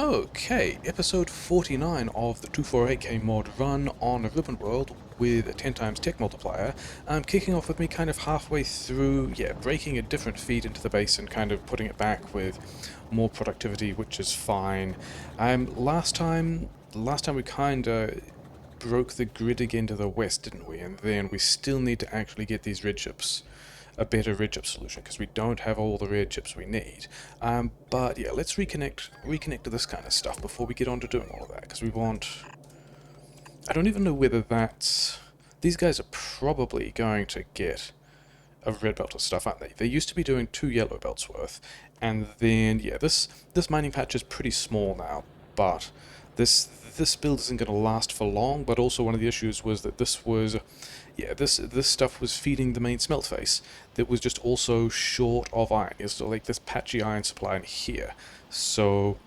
Okay, episode 49 of the 248k mod run on Ribbon World with a 10 times tech multiplier. I'm kicking off with me kind of halfway through, breaking a different feed into the base and kind of putting it back with more productivity, which is fine. Last time we kind of broke the grid again to the west, didn't we? And then we still need to actually get these red chips a better red chip solution because we don't have all the red chips we need. But yeah, let's reconnect to this kind of stuff before we get on to doing all of that, because we want... I don't even know whether that's... These guys are probably going to get a red belt of stuff, aren't they? They used to be doing 2 yellow belts worth, and then, yeah, this mining patch is pretty small now, but this build isn't going to last for long. But also one of the issues was that this stuff was feeding the main smelt face that was just also short of iron. It's like this patchy iron supply in here, so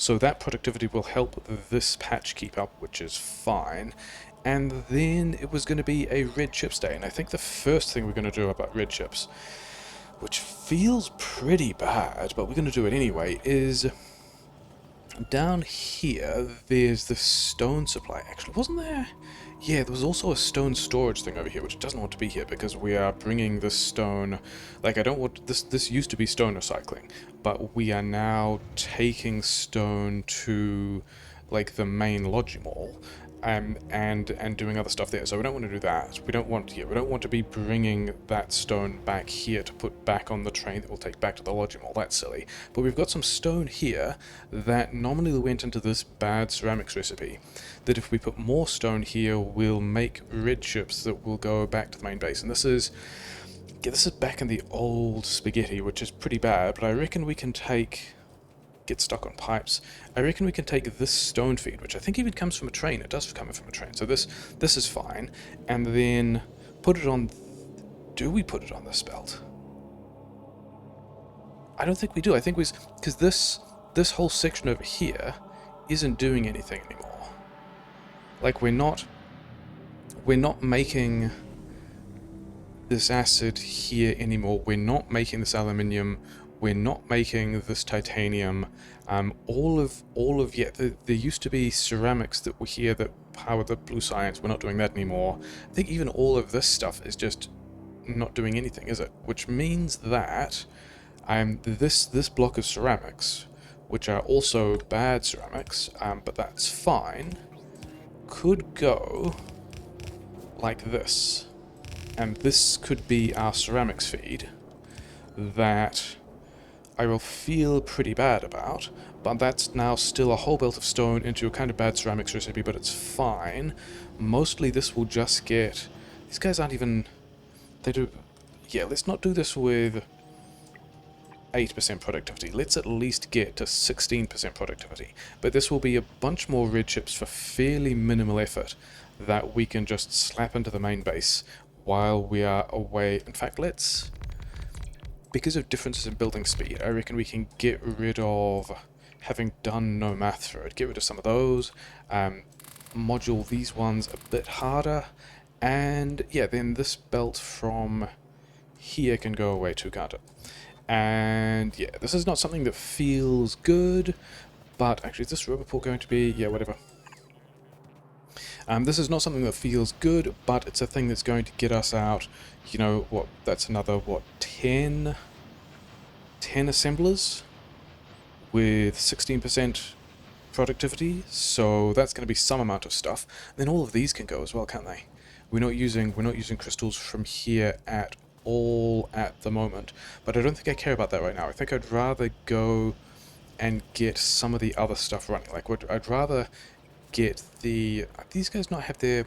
that productivity will help this patch keep up, which is fine. And then it was going to be a red chips day, and I think the first thing we're going to do about red chips, which feels pretty bad, but we're going to do it anyway, is down here there's the stone supply. Actually, wasn't there? Yeah, there was also a stone storage thing over here, which doesn't want to be here because we are bringing this stone... Like, I don't want... This used to be stone recycling, but we are now taking stone to, like, the main lodging mall, and doing other stuff there. So we don't want to do that. We don't want to be bringing that stone back here to put back on the train that we'll take back to the lodging mall. That's silly. But we've got some stone here that nominally went into this bad ceramics recipe, that if we put more stone here will make red chips that will go back to the main base. And this is back in the old spaghetti, which is pretty bad, but I reckon we can get stuck on pipes. I reckon we can take this stone feed, which I think even comes from a train. It does come from a train, so this is fine, and then put it on... Do we put it on this belt? I don't think we do. I think because this whole section over here isn't doing anything anymore. Like, we're not making this acid here anymore. We're not making this aluminium. We're not making this titanium. There used to be ceramics that were here that power the blue science. We're not doing that anymore. I think even all of this stuff is just not doing anything, is it? Which means that this block of ceramics, which are also bad ceramics, but that's fine, could go like this. And this could be our ceramics feed that I will feel pretty bad about, but that's now still a whole belt of stone into a kind of bad ceramics recipe, but it's fine. Mostly this will just get... These guys aren't even... They do... Yeah, let's not do this with 8% productivity. Let's at least get to 16% productivity. But this will be a bunch more red chips for fairly minimal effort that we can just slap into the main base while we are away. In fact, because of differences in building speed, I reckon we can get rid of having done no math through it. Get rid of some of those, module these ones a bit harder, and yeah, then this belt from here can go away too, can't it? And yeah, this is not something that feels good, but actually, is this roboport going to be... Yeah, whatever. This is not something that feels good, but it's a thing that's going to get us out, you know, what, that's another, what, 10 assemblers with 16% productivity, so that's going to be some amount of stuff. Then all of these can go as well, can't they? We're not using crystals from here at all at the moment, but I don't think I care about that right now. I think I'd rather go and get some of the other stuff running. Like, I'd rather get the... These guys not have their...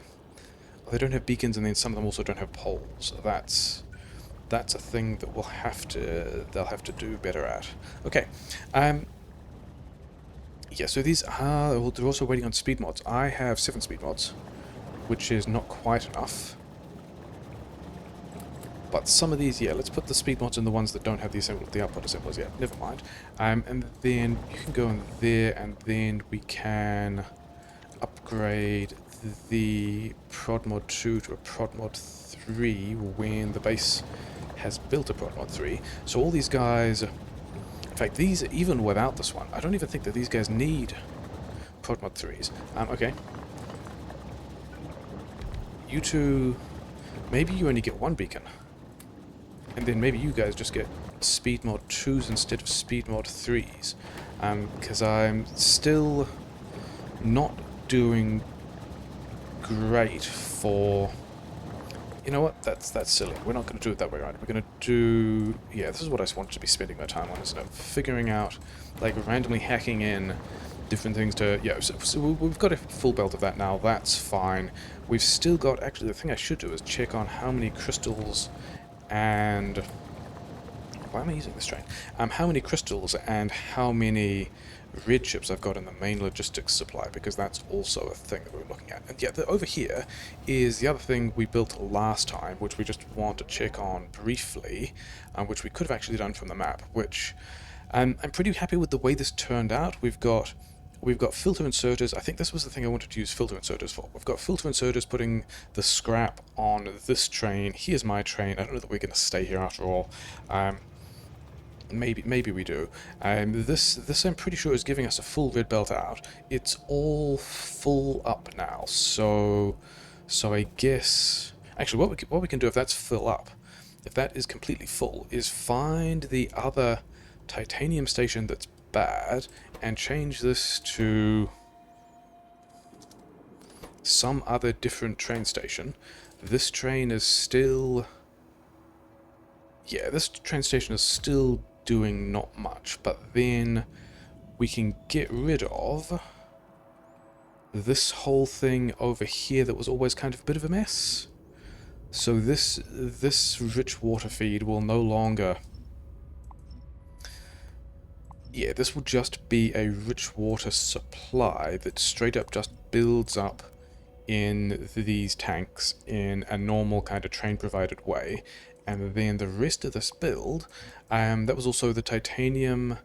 They don't have beacons, and then some of them also don't have poles. That's a thing that they'll have to do better at. Okay. Yeah, so these are... Well, they're also waiting on speed mods. I have 7 speed mods, which is not quite enough. But some of these, yeah, let's put the speed mods in the ones that don't have the output assemblers yet. Never mind. And then you can go in there, and then we can upgrade the prod mod 2 to a prod mod 3 when the base has built a prod mod 3. So all these guys In fact, these, even without this one, I don't even think that these guys need prod mod 3s. Okay. You two, maybe you only get one beacon. And then maybe you guys just get speed mod 2s instead of speed mod 3s. Because I'm still not doing great for... You know what? That's silly. We're not going to do it that way, right? We're going to do... Yeah, this is what I wanted to be spending my time on, isn't it? Figuring out, like, randomly hacking in different things to... Yeah, so we've got a full belt of that now. That's fine. We've still got... Actually, the thing I should do is check on how many crystals and... Why am I using this train? How many crystals and how many red chips I've got in the main logistics supply, because that's also a thing that we're looking at. And yeah, over here is the other thing we built last time, which we just want to check on briefly, which we could have actually done from the map, which I'm pretty happy with the way this turned out. We've got filter inserters. I think this was the thing I wanted to use filter inserters for. We've got filter inserters putting the scrap on this train. Here's my train. I don't know that we're going to stay here after all. Maybe we do. This I'm pretty sure is giving us a full red belt out. It's all full up now, so I guess actually what we can do if that's full up, if that is completely full, is find the other titanium station that's bad and change this to some other different train station. This train is still... Yeah, this train station is still doing not much, but then we can get rid of this whole thing over here that was always kind of a bit of a mess. So this rich water feed will no longer... Yeah, this will just be a rich water supply that straight up just builds up in these tanks in a normal kind of train provided way. And then the rest of this build, that was also the titanium...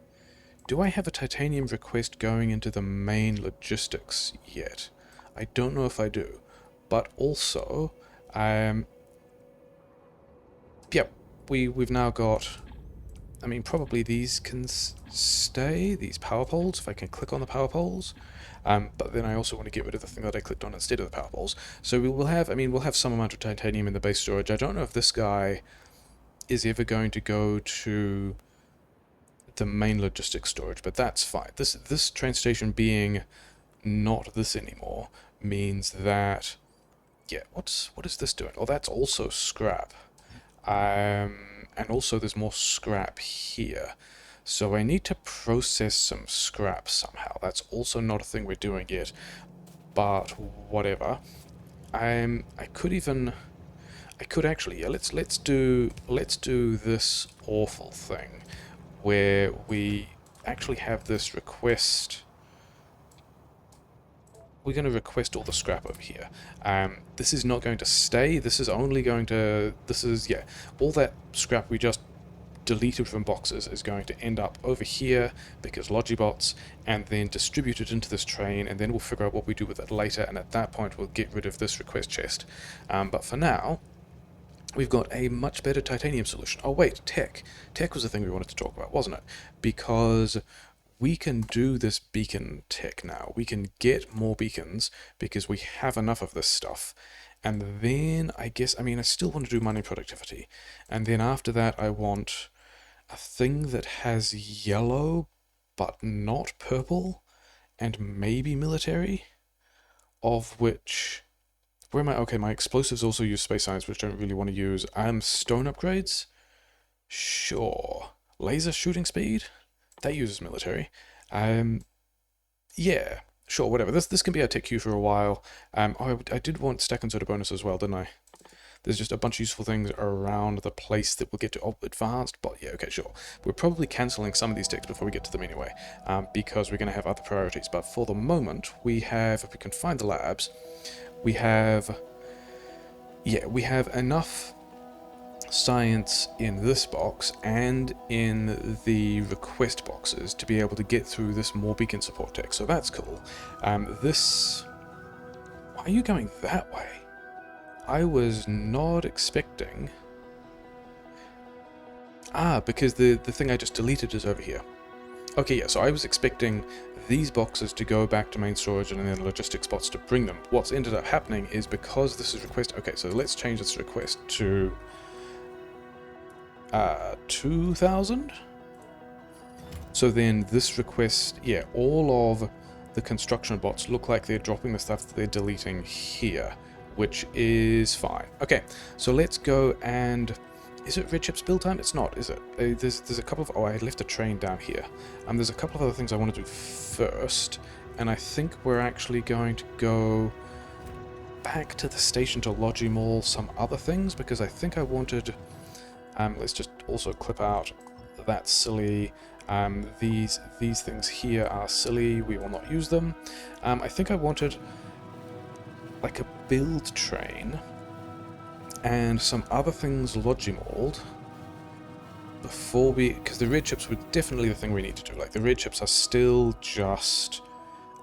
Do I have a titanium request going into the main logistics yet? I don't know if I do. But also, yep, we've now got... I mean, probably these can stay, these power poles, if I can click on the power poles. But then I also want to get rid of the thing that I clicked on instead of the power poles. So we will have, I mean, we'll have some amount of titanium in the base storage. I don't know if this guy is ever going to go to the main logistics storage, but that's fine. This train station being not this anymore means that, yeah, what is this doing? Oh, that's also scrap. And also there's more scrap here. So I need to process some scrap somehow. That's also not a thing we're doing yet, but whatever. I could actually, yeah, let's do this awful thing where we actually have this request. We're going to request all the scrap over here. This is not going to stay. This is only going to... This is, yeah, all that scrap we just deleted from boxes is going to end up over here because Logibots, and then distributed into this train, and then we'll figure out what we do with it later, and at that point we'll get rid of this request chest. But for now, we've got a much better titanium solution. Oh wait, tech. Tech was the thing we wanted to talk about, wasn't it? Because we can do this beacon tech now. We can get more beacons because we have enough of this stuff. And then, I guess, I mean, I still want to do mining productivity. And then after that, I want a thing that has yellow, but not purple, and maybe military, of which... Where am I? Okay, my explosives also use space science, which I don't really want to use. Stone upgrades? Sure. Laser shooting speed? That uses military. Yeah, sure, whatever. This can be our tech queue for a while. Oh, I did want stack and soda bonus as well, didn't I? There's just a bunch of useful things around the place that we'll get to advanced, but yeah, okay, sure. We're probably cancelling some of these ticks before we get to them anyway, because we're going to have other priorities. But for the moment, we have, if we can find the labs, we have, yeah, we have enough science in this box and in the request boxes to be able to get through this more beacon support tech, so that's cool. Why are you going that way? I was not expecting... because the thing I just deleted is over here. Okay, yeah, so I was expecting these boxes to go back to main storage and then logistics bots to bring them. What's ended up happening is because this is request... Okay, so let's change this request to 2,000. So then this request, yeah, all of the construction bots look like they're dropping the stuff that they're deleting here, which is fine. Okay, so let's go and... Is it red chips build time? It's not, is it? There's a couple of... Oh, I left a train down here. There's a couple of other things I want to do first, and I think we're actually going to go back to the station to Logimall some other things, because I think I wanted... let's just also clip out that silly... these things here are silly, we will not use them. I think I wanted like a build train and some other things Logimalled before we... because the red chips were definitely the thing we need to do. Like, the red chips are still just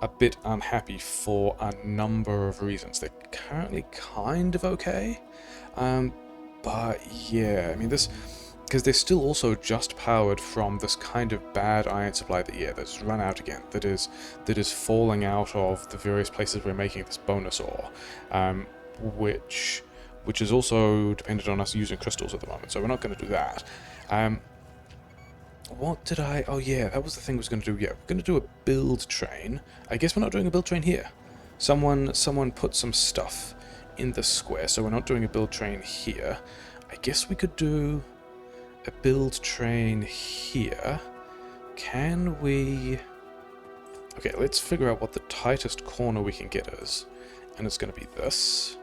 a bit unhappy for a number of reasons. They're currently kind of okay, but yeah, I mean, this... because they're still also just powered from this kind of bad iron supply that, yeah, that's run out again, that is falling out of the various places we're making this bonus ore, which is also dependent on us using crystals at the moment, so we're not going to do that. What did I... Oh yeah, that was the thing I was going to do. Yeah, we're going to do a build train. I guess we're not doing a build train here. Someone put some stuff in the square, so we're not doing a build train here. I guess we could do a build train here. Can we... Okay, let's figure out what the tightest corner we can get is. And it's going to be this.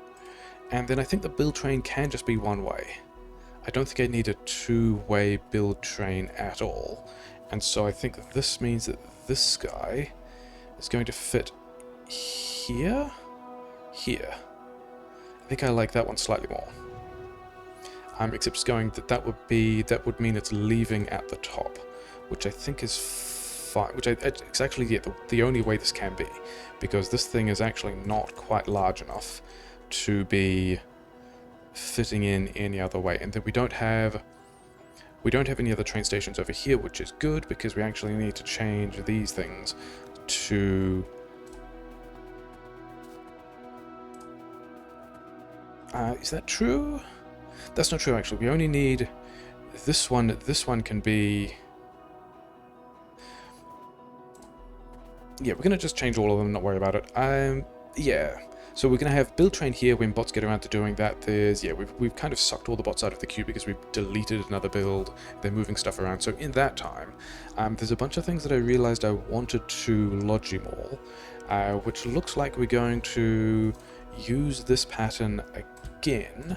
And then I think the build train can just be one way. I don't think I need a two-way build train at all. And so I think this means that this guy is going to fit here? Here. I think I like that one slightly more. Except it's going that would mean it's leaving at the top, which I think is fine. It's actually the only way this can be, because this thing is actually not quite large enough to be fitting in any other way. And then we don't have any other train stations over here, which is good, because we actually need to change these things to... is that true? That's not true, actually. We only need this one. This one can be... Yeah, we're going to just change all of them, not worry about it. Yeah. So we're going to have build train here when bots get around to doing that. There's... Yeah, we've kind of sucked all the bots out of the queue because we've deleted another build. They're moving stuff around. So in that time, there's a bunch of things that I realized I wanted to Logimall, which looks like we're going to use this pattern again,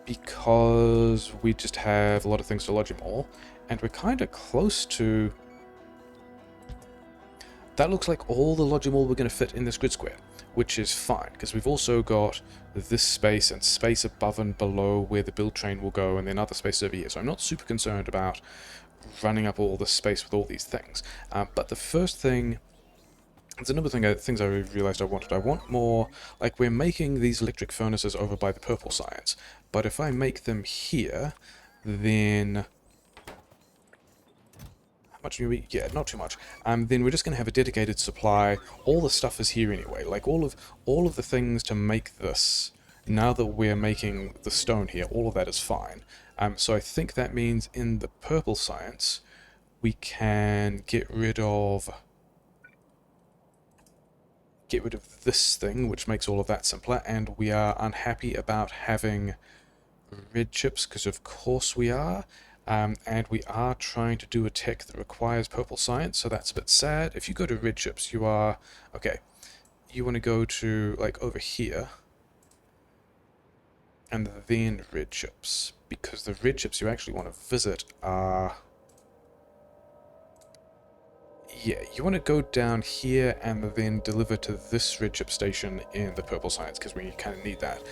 because we just have a lot of things to Logimall, and we're kind of close to... That looks like all the Logimall we're going to fit in this grid square, which is fine, because we've also got this space and space above and below where the build train will go, and then other spaces over here, so I'm not super concerned about running up all the space with all these things. But the first thing... There's another things I realized I wanted. I want more... Like, we're making these electric furnaces over by the purple science, but if I make them here, then... How much do we... Yeah, not too much. Then we're just going to have a dedicated supply. All the stuff is here anyway. Like, all of the things to make this, now that we're making the stone here, all of that is fine. So I think that means in the purple science, we can get rid of this thing, which makes all of that simpler, and we are unhappy about having red chips, because of course we are, and we are trying to do a tech that requires purple science, so that's a bit sad. If you go to red chips, you are... Okay, you want to go to, like, over here, and then red chips, because the red chips you actually want to visit are... Yeah, you want to go down here and then deliver to this red chip station in the purple science, because we kind of need that.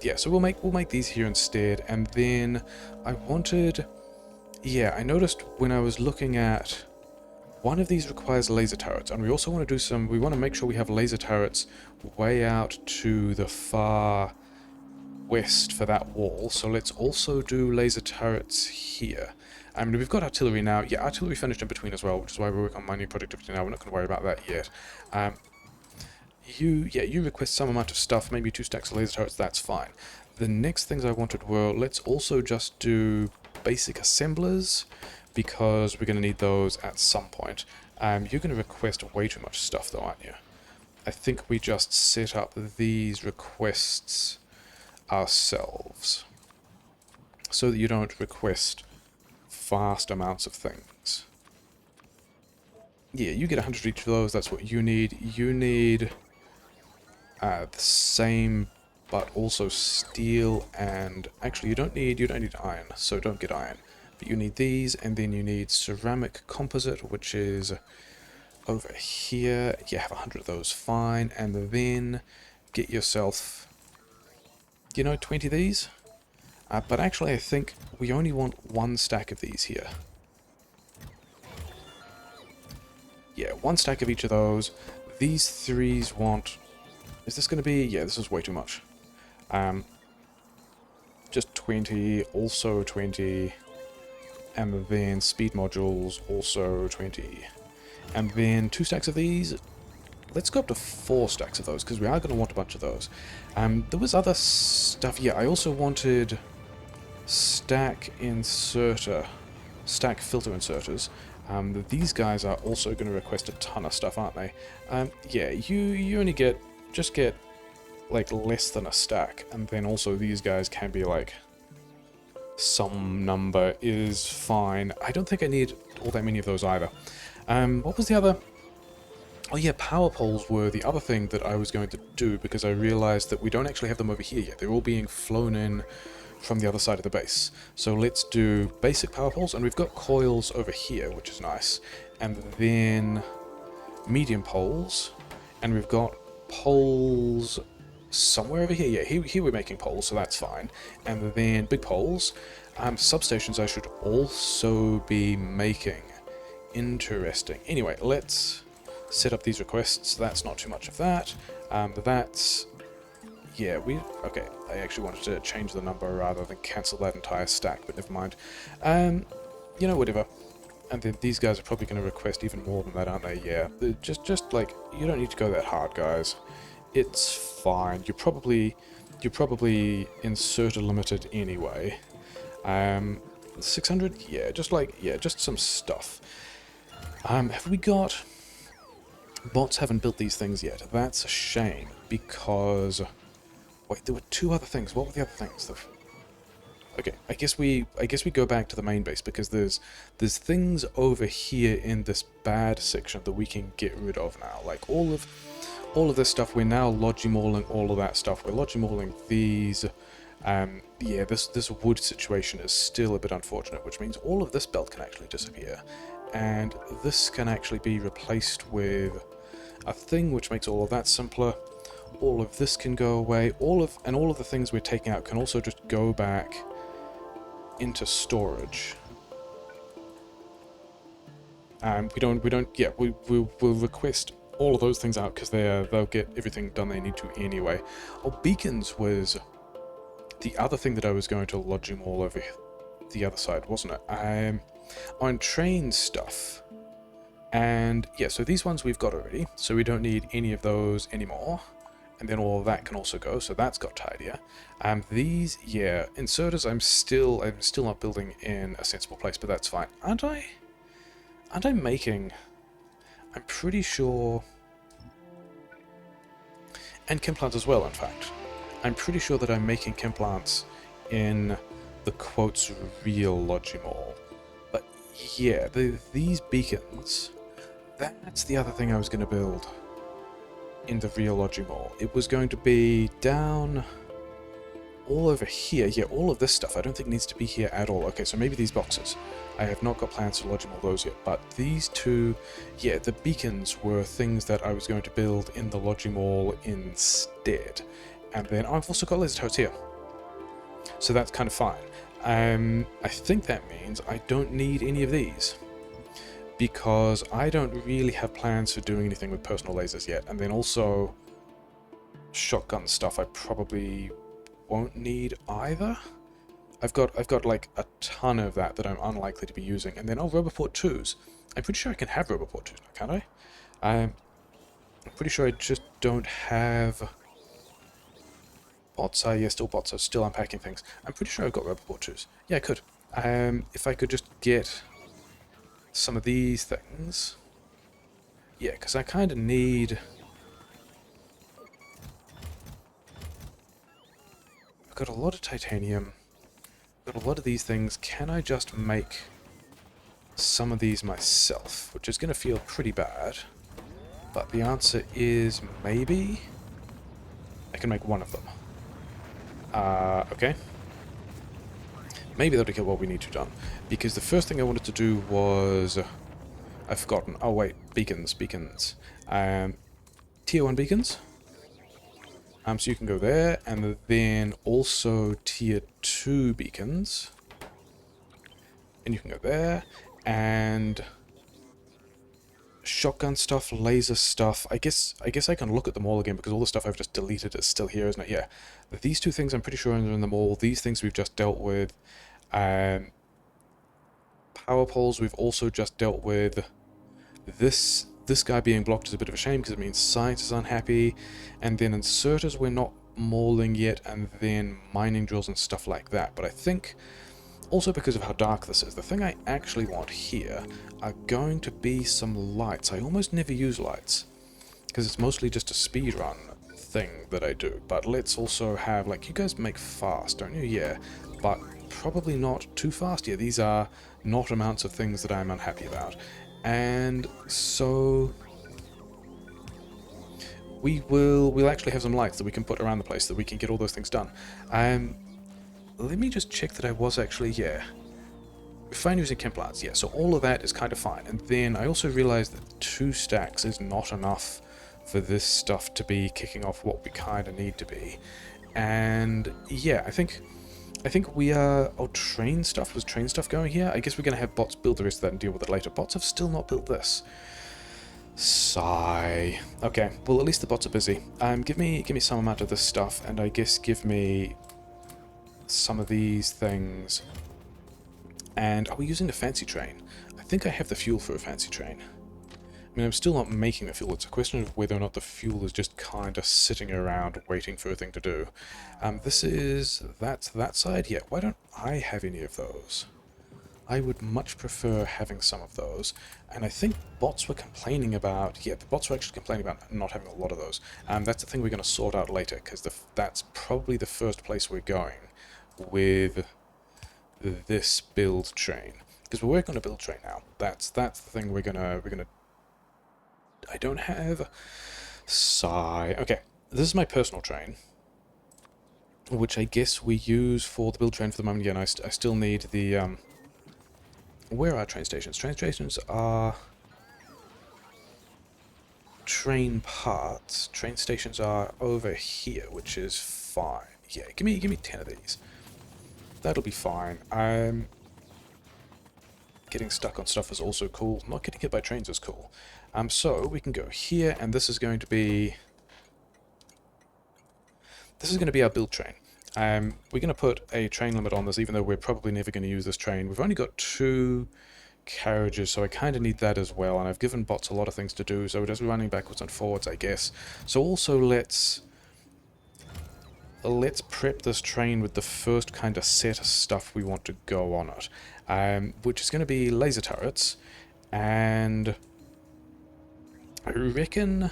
Yeah, so we'll make these here instead, and then I wanted... Yeah, I noticed when I was looking at... One of these requires laser turrets, and we also want to do some... We want to make sure we have laser turrets way out to the far west for that wall, so let's also do laser turrets here. I mean, we've got artillery now. Yeah, artillery finished in between as well, which is why we're working on mining productivity now. We're not going to worry about that yet. You request some amount of stuff, maybe 2 stacks of laser turrets, that's fine. The next things I wanted were, let's also just do basic assemblers, because we're going to need those at some point. You're going to request way too much stuff though, aren't you? I think we just set up these requests ourselves, so that you don't request vast amounts of things. Yeah, you get 100 each of those, that's what you need. You need the same, but also steel, and actually you don't need iron, so don't get iron. But you need these, and then you need ceramic composite, which is over here. You have 100 of those, fine. And then get yourself, 20 of these. But actually I think we only want 1 stack of these here. Yeah, 1 stack of each of those. These 3s want... Is this going to be... Yeah, this is way too much. Just 20, also 20, and then speed modules, also 20. And then 2 stacks of these. Let's go up to 4 stacks of those, because we are going to want a bunch of those. There was other stuff. Yeah, I also wanted stack filter inserters. These guys are also going to request a ton of stuff, aren't they? Yeah, you only get like less than a stack, and then also these guys can be like some number is fine. I don't think I need all that many of those either. What was the other? Oh yeah, power poles were the other thing that I was going to do, because I realized that we don't actually have them over here yet. They're all being flown in from the other side of the base. So let's do basic power poles, and we've got coils over here, which is nice. And then medium poles, and we've got poles somewhere over here. Yeah, here we're making poles, so that's fine. And then big poles. Substations I should also be making. Interesting. Anyway, let's set up these requests. That's not too much of that. That's... Yeah, okay, I actually wanted to change the number rather than cancel that entire stack, but never mind. Whatever. And then these guys are probably going to request even more than that, aren't they? Yeah, just like, you don't need to go that hard, guys. It's fine. You're probably inserter limited anyway. 600? Yeah, just some stuff. Have we got... Bots haven't built these things yet. That's a shame, because... Wait, there were 2 other things. What were the other things? Okay, I guess we go back to the main base, because there's things over here in this bad section that we can get rid of now. Like all of this stuff, we're now logimauling all of that stuff. We're logimauling these. Yeah, this wood situation is still a bit unfortunate, which means all of this belt can actually disappear, and this can actually be replaced with a thing which makes all of that simpler. All of this can go away. All of the things we're taking out can also just go back into storage. We'll request all of those things out, because they'll get everything done they need to anyway. Oh, beacons was the other thing that I was going to lodge them all over the other side, wasn't it? On train stuff. And yeah, so these ones we've got already, so we don't need any of those anymore. And then all of that can also go, so that's got tidier. These, yeah, inserters I'm still not building in a sensible place, but that's fine. Aren't I making... I'm pretty sure... And chem plants as well, in fact. I'm pretty sure that I'm making chem plants in the quotes real Logimall. But yeah, these beacons, that's the other thing I was going to build in the real Logimall. It was going to be down all over here. Yeah, all of this stuff I don't think needs to be here at all. Okay, so maybe these boxes. I have not got plans to Logimall those yet, but these 2, yeah, the beacons were things that I was going to build in the Logimall instead. And then I've also got laser turrets here, so that's kind of fine. I think that means I don't need any of these, because I don't really have plans for doing anything with personal lasers yet. And then also shotgun stuff I probably won't need either. I've got like a ton of that I'm unlikely to be using. And then roboport 2s. I'm pretty sure I can have roboport 2s now, can't I? I'm pretty sure I just don't have bots. Yeah, still bots. I'm still unpacking things. I'm pretty sure I've got roboport 2s. Yeah, I could. If I could just get some of these things. Yeah, because I kind of need... I've got a lot of titanium. I've got a lot of these things. Can I just make some of these myself? Which is going to feel pretty bad. But the answer is maybe... I can make one of them. Okay. Maybe that'll get what we need to done. Because the first thing I wanted to do was... I've forgotten. Oh wait, beacons. Tier 1 beacons. So you can go there, and then also Tier 2 beacons. And you can go there, and... shotgun stuff, laser stuff. I guess I can look at them all again because all the stuff I've just deleted is still here, isn't it? Yeah. These two things I'm pretty sure are in them all. These things we've just dealt with. Power poles we've also just dealt with. This guy being blocked is a bit of a shame because it means science is unhappy. And then inserters we're not mauling yet, and then mining drills and stuff like that. But I think... also because of how dark this is, the thing I actually want here are going to be some lights. I almost never use lights, because it's mostly just a speedrun thing that I do. But let's also have, like, you guys make fast, don't you? Yeah, but probably not too fast. Yeah, these are not amounts of things that I'm unhappy about. And so... we'll actually have some lights that we can put around the place, that we can get all those things done. Let me just check that I was actually, yeah. Fine using chem plants, yeah, so all of that is kind of fine. And then I also realized that 2 stacks is not enough for this stuff to be kicking off what we kind of need to be. And yeah, I think we are... oh, train stuff? Was train stuff going here? I guess we're going to have bots build the rest of that and deal with it later. Bots have still not built this. Sigh. Okay, well at least the bots are busy. Give me some amount of this stuff, and I guess give me... some of these things. And are we using the fancy train? I think I have the fuel for a fancy train. I mean, I'm still not making the fuel. It's a question of whether or not the fuel is just kind of sitting around waiting for a thing to do. That's that side? Yeah, why don't I have any of those? I would much prefer having some of those. And I think bots were complaining about... yeah, the bots were actually complaining about not having a lot of those. That's the thing we're going to sort out later, because that's probably the first place we're going with this build train, because we're working on a build train now. That's the thing we're gonna. I don't have sigh. Okay, this is my personal train, which I guess we use for the build train for the moment. Again, I still need the where are train stations? Train stations are train parts. Train stations are over here, which is fine. Yeah, give me 10 of these. That'll be fine. Getting stuck on stuff is also cool. Not getting hit by trains is cool. So we can go here, and this is going to be... this is going to be our build train. We're going to put a train limit on this, even though we're probably never going to use this train. We've only got 2 carriages, so I kind of need that as well. And I've given bots a lot of things to do, so we're just running backwards and forwards, I guess. So also let's prep this train with the first kind of set of stuff we want to go on it, which is going to be laser turrets, and I reckon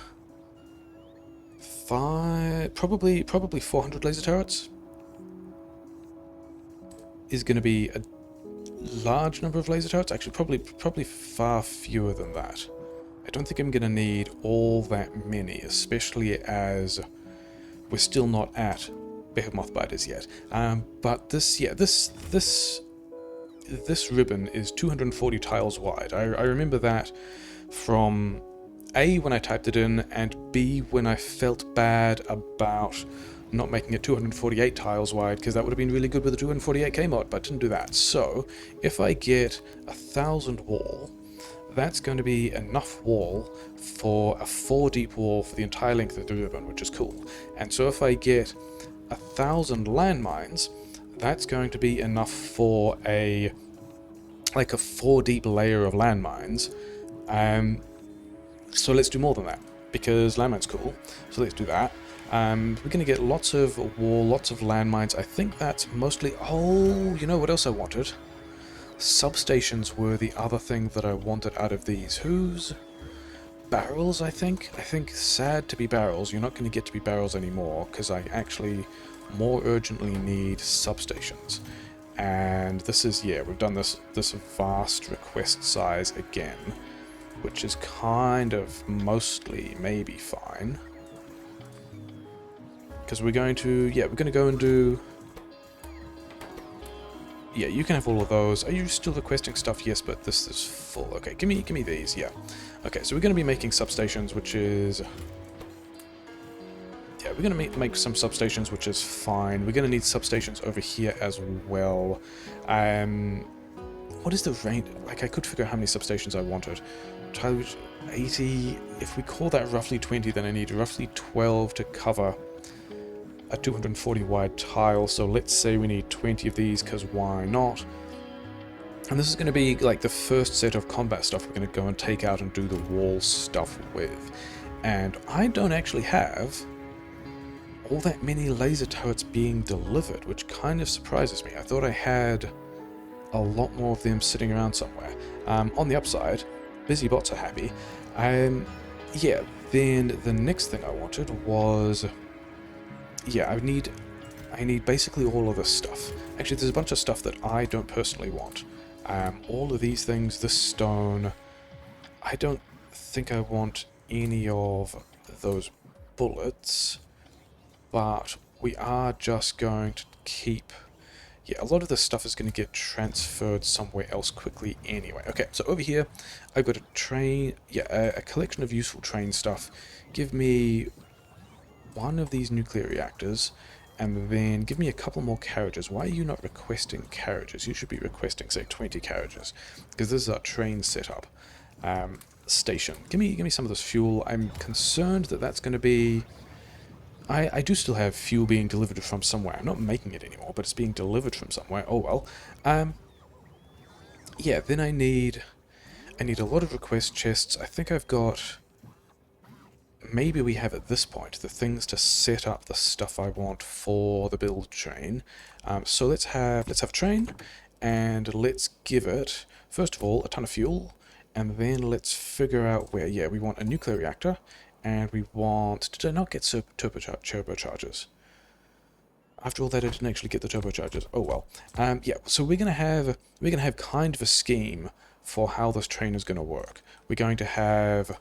probably 400 laser turrets is going to be a large number of laser turrets. Actually, probably far fewer than that. I don't think I'm going to need all that many, especially as we're still not at behemoth biters yet. But this ribbon is 240 tiles wide. I remember that from A, when I typed it in, and B, when I felt bad about not making it 248 tiles wide, because that would have been really good with the 248k mod, but didn't do that. So if I get 1,000 wall, that's going to be enough wall for a 4 deep wall for the entire length of the ribbon, which is cool. And so if I get 1,000 landmines, that's going to be enough for a 4 deep layer of landmines. So let's do more than that, because landmines cool. So let's do that. We're going to get lots of wall, lots of landmines. I think that's mostly... Oh, you know what else I wanted? Substations were the other thing that I wanted out of these. Whose? Barrels, I think? I think sad to be barrels. You're not going to get to be barrels anymore, because I actually more urgently need substations. And this is, yeah, we've done this vast request size again, which is kind of mostly maybe fine. Because we're going to, yeah, we're going to go and do... Yeah, you can have all of those. Are you still requesting stuff? Yes, but this is full. Okay, give me these, yeah. Okay, so we're going to be making substations, which is... Yeah, we're going to make some substations, which is fine. We're going to need substations over here as well. What is the range? Like, I could figure out how many substations I wanted. 80... If we call that roughly 20, then I need roughly 12 to cover a 240 wide tile. So let's say we need 20 of these, because why not? And this is going to be like the first set of combat stuff we're going to go and take out and do the wall stuff with. And I don't actually have all that many laser turrets being delivered, which kind of surprises me. I thought I had a lot more of them sitting around somewhere. On the upside, busy bots are happy. Yeah, then the next thing I wanted was... Yeah, I need basically all of this stuff. Actually, there's a bunch of stuff that I don't personally want. All of these things, this stone... I don't think I want any of those bullets, but we are just going to keep... Yeah, a lot of this stuff is going to get transferred somewhere else quickly anyway. Okay, so over here, I've got a train... Yeah, a collection of useful train stuff. Give me one of these nuclear reactors, and then give me a couple more carriages. Why are you not requesting carriages? You should be requesting, say, 20 carriages, because this is our train setup station. Give me some of this fuel. I'm concerned that that's going to be... I do still have fuel being delivered from somewhere. I'm not making it anymore, but it's being delivered from somewhere. Oh well. Yeah, then I need a lot of request chests. I think I've got... Maybe we have at this point the things to set up the stuff I want for the build train. So let's have a train, and let's give it, first of all, a ton of fuel, and then let's figure out where. Yeah, we want a nuclear reactor, and we want... Did I not get turbochargers? After all that, I didn't actually get the turbochargers. Oh well. Yeah. So we're gonna have kind of a scheme for how this train is gonna work. We're going to have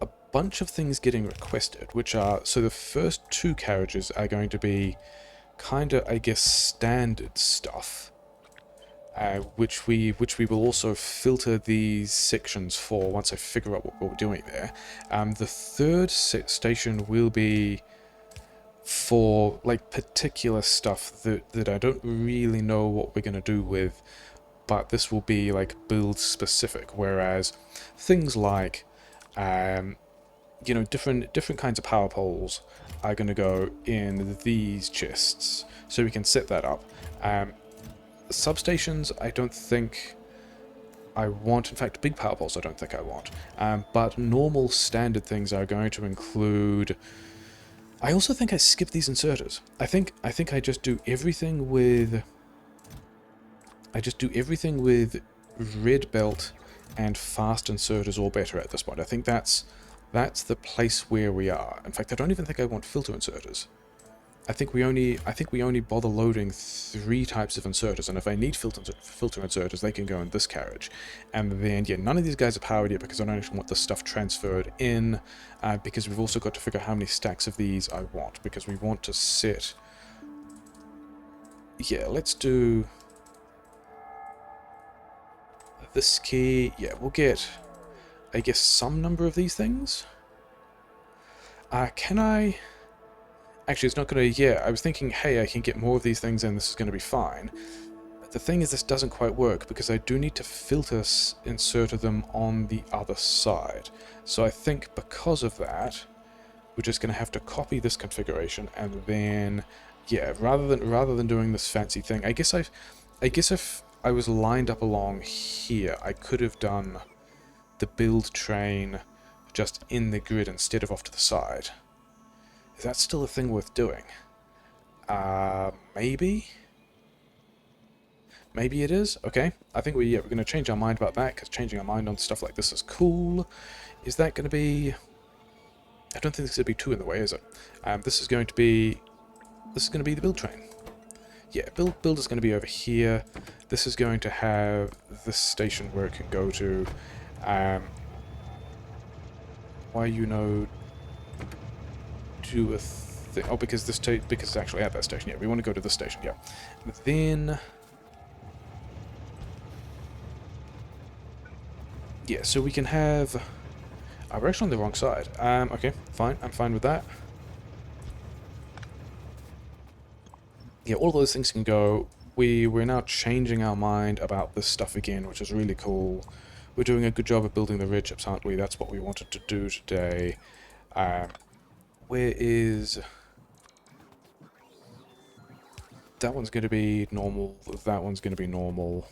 a bunch of things getting requested, which are... So the first 2 carriages are going to be kind of, I guess, standard stuff, which we will also filter these sections for once I figure out what we're doing there. The third station will be for like particular stuff that I don't really know what we're going to do with, but this will be like build specific, whereas things like you know, different kinds of power poles are going to go in these chests, so we can set that up. Substations, I don't think I want. In fact, big power poles I don't think I want. But normal standard things are going to include... I also think I skip these inserters. I think I just do everything with... red belt and fast inserters or better at this point. I think that's the place where we are. In fact, I don't even think I want filter inserters. I think we only bother loading 3 types of inserters, and if I need filter inserters, they can go in this carriage. And then, yeah, none of these guys are powered yet because I don't actually want this stuff transferred in, because we've also got to figure out how many stacks of these I want, because we want to set... Yeah, let's do... this key. Yeah, we'll get, I guess, some number of these things. Can I... Actually, it's not going to... Yeah, I was thinking, hey, I can get more of these things and this is going to be fine. But the thing is, this doesn't quite work because I do need to filter insert them on the other side. So I think because of that, we're just going to have to copy this configuration, and then, yeah, rather than doing this fancy thing, I guess if I was lined up along here, I could have done the build train just in the grid instead of off to the side. Is that still a thing worth doing? Maybe? Maybe it is? Okay. I think we're going to change our mind about that, because changing our mind on stuff like this is cool. Is that going to be... I don't think this is going to be too in the way, is it? This is going to be the build train. Yeah, build is going to be over here. This is going to have this station where it can go to. Why do a thing? Oh, because because it's actually at that station. Yeah, we want to go to this station. Yeah, then. Yeah, so we can have... Oh, we're actually on the wrong side. Okay, fine. I'm fine with that. Yeah, all those things can go. We're now changing our mind about this stuff again, which is really cool. We're doing a good job of building the red chips, aren't we? That's what we wanted to do today. Where is... That one's going to be normal. That one's going to be normal.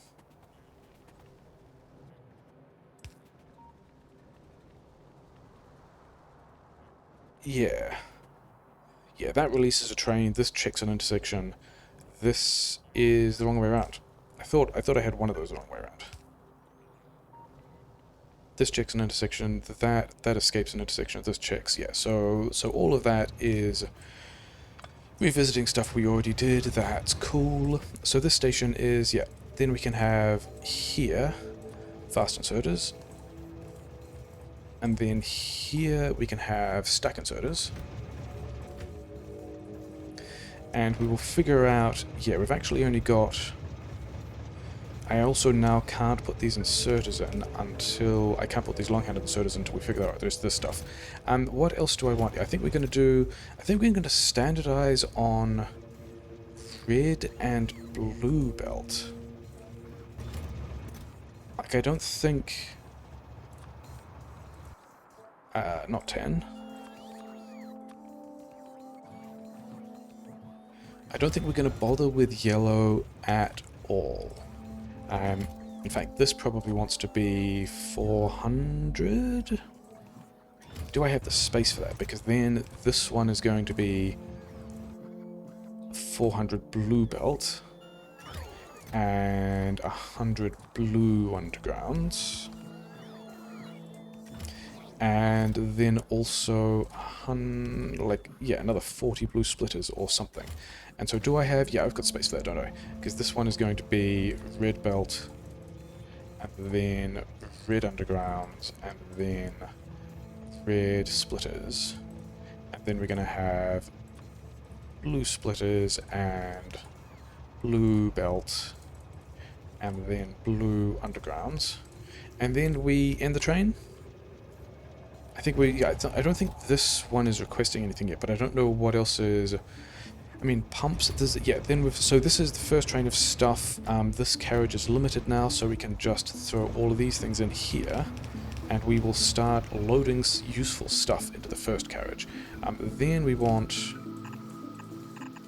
Yeah. Yeah, that releases a train, this checks an intersection. This is the wrong way around. I thought I had one of those the wrong way around. This checks an intersection, that escapes an intersection, this checks, yeah. So all of that is revisiting stuff we already did, that's cool. So this station is, yeah, then we can have here, fast inserters. And then here we can have stack inserters. And we will figure out... Yeah, we've actually only got... I also now can't put these inserters in until... I can't put these long-handed inserters until we figure out there's this stuff. What else do I want? I think we're going to do... I think we're going to standardize on red and blue belt. Like, I don't think... not 10. I don't think we're going to bother with yellow at all. In fact, this probably wants to be 400? Do I have the space for that? Because then this one is going to be 400 blue belt and 100 blue undergrounds. And then also, another 40 blue splitters or something. And so do I have... Yeah, I've got space for that, don't I? Because this one is going to be red belt, and then red undergrounds, and then red splitters. And then we're going to have blue splitters and blue belt, and then blue undergrounds. And then we end the train. I think I don't think this one is requesting anything yet, but I don't know what else is. I mean, pumps. So this is the first train of stuff. This carriage is limited now, so we can just throw all of these things in here, and we will start loading useful stuff into the first carriage. Then we want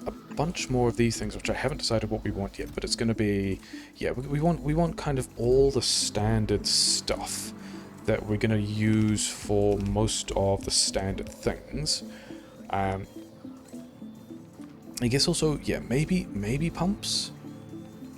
a bunch more of these things, which I haven't decided what we want yet, but it's going to be, yeah, we want kind of all the standard stuff that we're going to use for most of the standard things. I guess also, yeah, maybe pumps.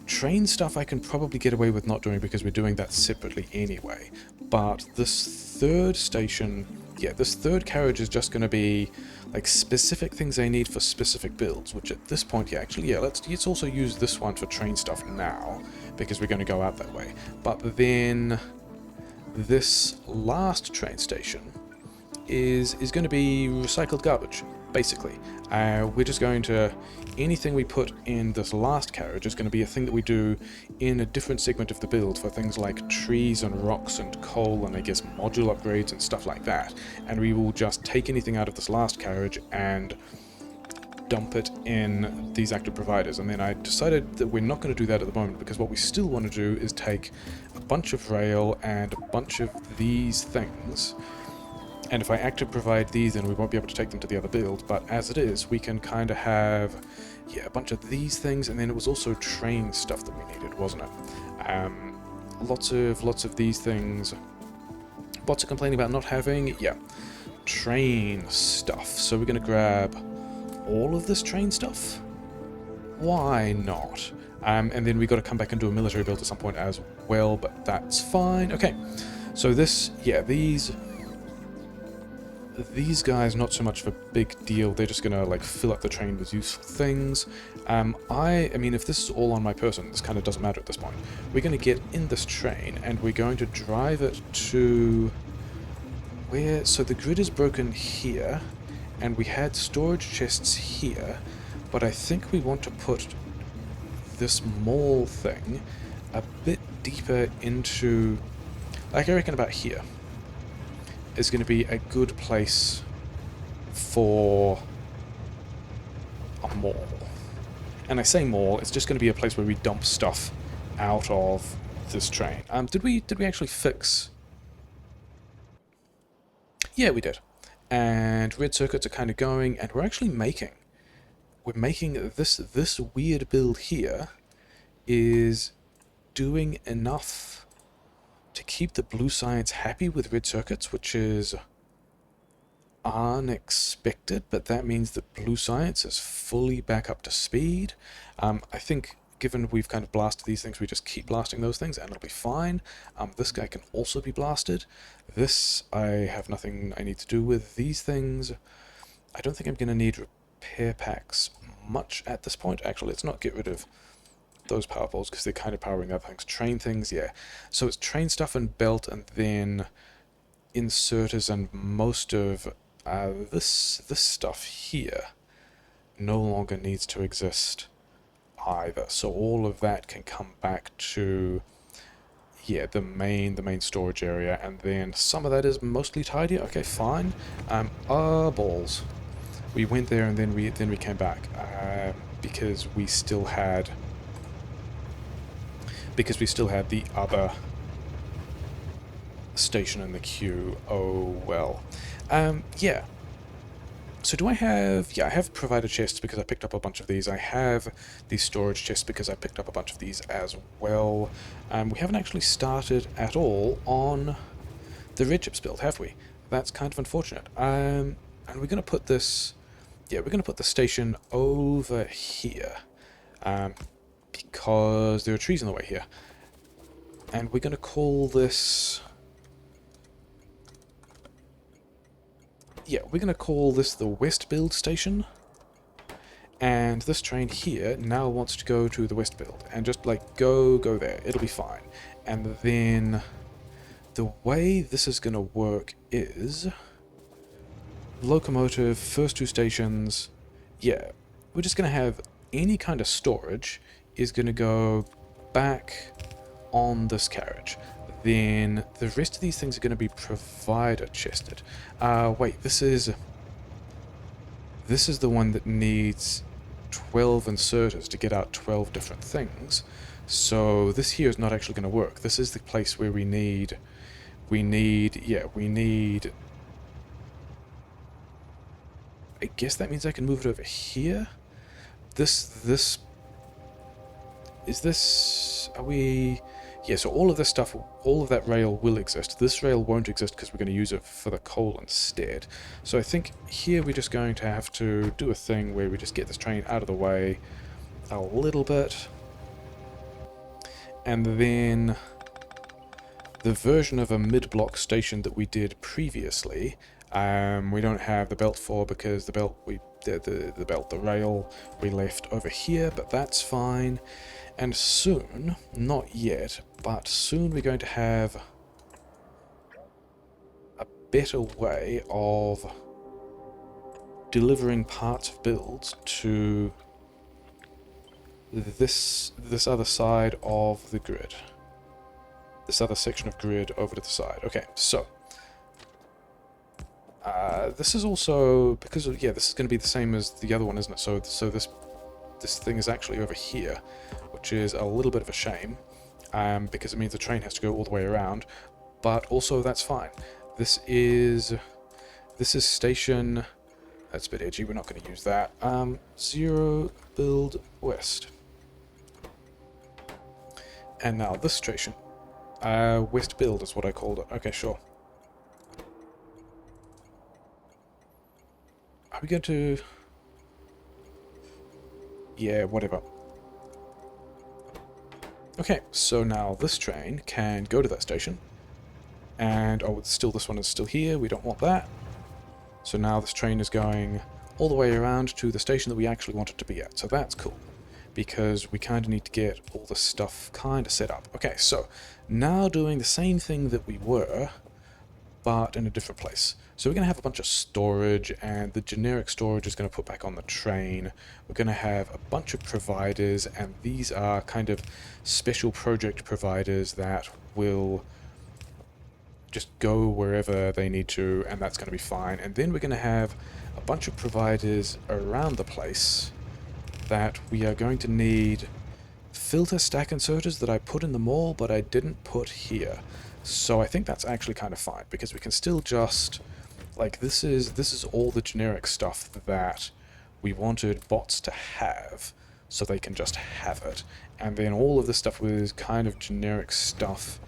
Train stuff I can probably get away with not doing because we're doing that separately anyway. But this third station, yeah, this third carriage is just going to be like specific things they need for specific builds, which at this point, yeah, actually, yeah, let's also use this one for train stuff now because we're going to go out that way. But then this last train station is going to be recycled garbage, basically. We're just going to... Anything we put in this last carriage is going to be a thing that we do in a different segment of the build for things like trees and rocks and coal and I guess module upgrades and stuff like that. And we will just take anything out of this last carriage and dump it in these active providers. And then I decided that we're not going to do that at the moment because what we still want to do is take a bunch of rail and a bunch of these things And if I active provide these, then we won't be able to take them to the other build, but as it is, we can kind of have, yeah, a bunch of these things, and then it was also train stuff that we needed, wasn't it? Lots of these things. Bots are complaining about not having, yeah, train stuff. So we're going to grab all of this train stuff? Why not? And then we got to come back and do a military build at some point as well, but that's fine. Okay, so this, yeah, these guys, not so much of a big deal. They're just gonna like fill up the train with useful things. I mean, if this is all on my person, this kind of doesn't matter at this point. We're gonna get in this train and we're going to drive it to where? So the grid is broken here, and we had storage chests here, but I think we want to put this mall thing a bit deeper into, like, I reckon about here is going to be a good place for a mall. And I say mall, it's just going to be a place where we dump stuff out of this train. Did we actually fix? Yeah, we did. And red circuits are kind of going, and we're actually making this weird build here is doing enough to keep the blue science happy with red circuits, which is unexpected, but that means that blue science is fully back up to speed. I think given we've kind of blasted these things, we just keep blasting those things and it'll be fine. This guy can also be blasted. This I have nothing I need to do with. These things, I don't think I'm going to need repair packs much at this point. Actually, let's not get rid of those power poles because they're kind of powering up things. Train things, yeah. So it's train stuff and belt, and then inserters, and most of this stuff here no longer needs to exist either. So all of that can come back to, yeah, the main storage area, and then some of that is mostly tidy. Okay, fine. Balls. We went there and then we came back because we still had the other station in the queue. Oh well. Yeah. So do I have... Yeah, I have provider chests because I picked up a bunch of these. I have these storage chests because I picked up a bunch of these as well. We haven't actually started at all on the red chips build, have we? That's kind of unfortunate. And we're going to put this... Yeah, we're going to put the station over here. Because there are trees in the way here. And we're going to call this... Yeah, we're going to call this the West Build Station. And this train here now wants to go to the West Build. And just, like, go there. It'll be fine. And then the way this is going to work is... Locomotive, first two stations... Yeah, we're just going to have any kind of storage is going to go back on this carriage. Then the rest of these things are going to be provider chested. Wait, this is the one that needs 12 inserters to get out 12 different things. So this here is not actually going to work. This is the place where we need... I guess that means I can move it over here? Are we... Yeah, so all of this stuff, all of that rail will exist. This rail won't exist because we're going to use it for the coal instead. So I think here we're just going to have to do a thing where we just get this train out of the way a little bit. And then the version of a mid-block station that we did previously, we don't have the belt for because the rail we left over here, but that's fine. And soon, not yet, but soon we're going to have a better way of delivering parts of builds to this other side of the grid. This other section of grid over to the side. Okay, so this is also, because yeah, this is going to be the same as the other one, isn't it? So this thing is actually over here, which is a little bit of a shame, because it means the train has to go all the way around, but also that's fine. This is... This is station... That's a bit edgy, we're not going to use that. 0 build west. And now this station. West build is what I called it. Okay, sure. Are we going to... Yeah, whatever. Okay, so now this train can go to that station. And, oh, it's still, this one is still here, we don't want that. So now this train is going all the way around to the station that we actually want it to be at. So that's cool, because we kind of need to get all this stuff kind of set up. Okay, so now doing the same thing that we were, but in a different place. So we're going to have a bunch of storage, and the generic storage is going to put back on the train. We're going to have a bunch of providers, and these are kind of special project providers that will just go wherever they need to, and that's going to be fine. And then we're going to have a bunch of providers around the place that we are going to need filter stack inserters that I put in the mall, but I didn't put here. So I think that's actually kind of fine, because we can still just, like, this is all the generic stuff that we wanted bots to have, so they can just have it. And then all of this stuff was kind of generic stuff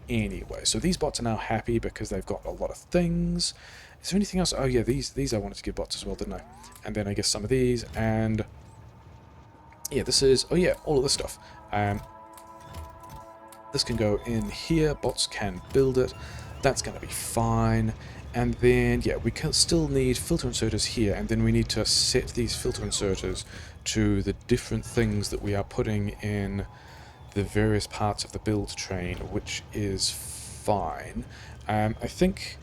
anyway. So these bots are now happy because they've got a lot of things. Is there anything else? Oh yeah, these I wanted to give bots as well, didn't I? And then I guess some of these, and yeah, this is, oh yeah, all of this stuff. This can go in here, bots can build it, that's going to be fine. And then, yeah, we can still need filter inserters here, and then we need to set these filter inserters to the different things that we are putting in the various parts of the build train, which is fine. I think,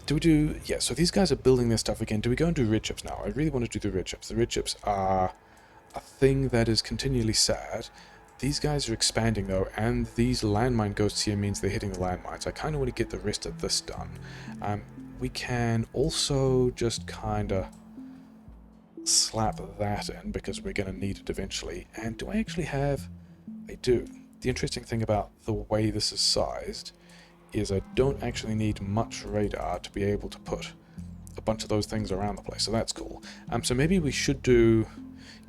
do we do, yeah, so these guys are building their stuff again. Do we go and do red chips now? I really want to do the red chips. The red chips are a thing that is continually sad. These guys are expanding though, and these landmine ghosts here means they're hitting the landmines. I kind of want to get the rest of this done. We can also just kind of slap that in, because we're going to need it eventually. And do I actually have... I do. The interesting thing about the way this is sized is I don't actually need much radar to be able to put a bunch of those things around the place, so that's cool. So maybe we should do,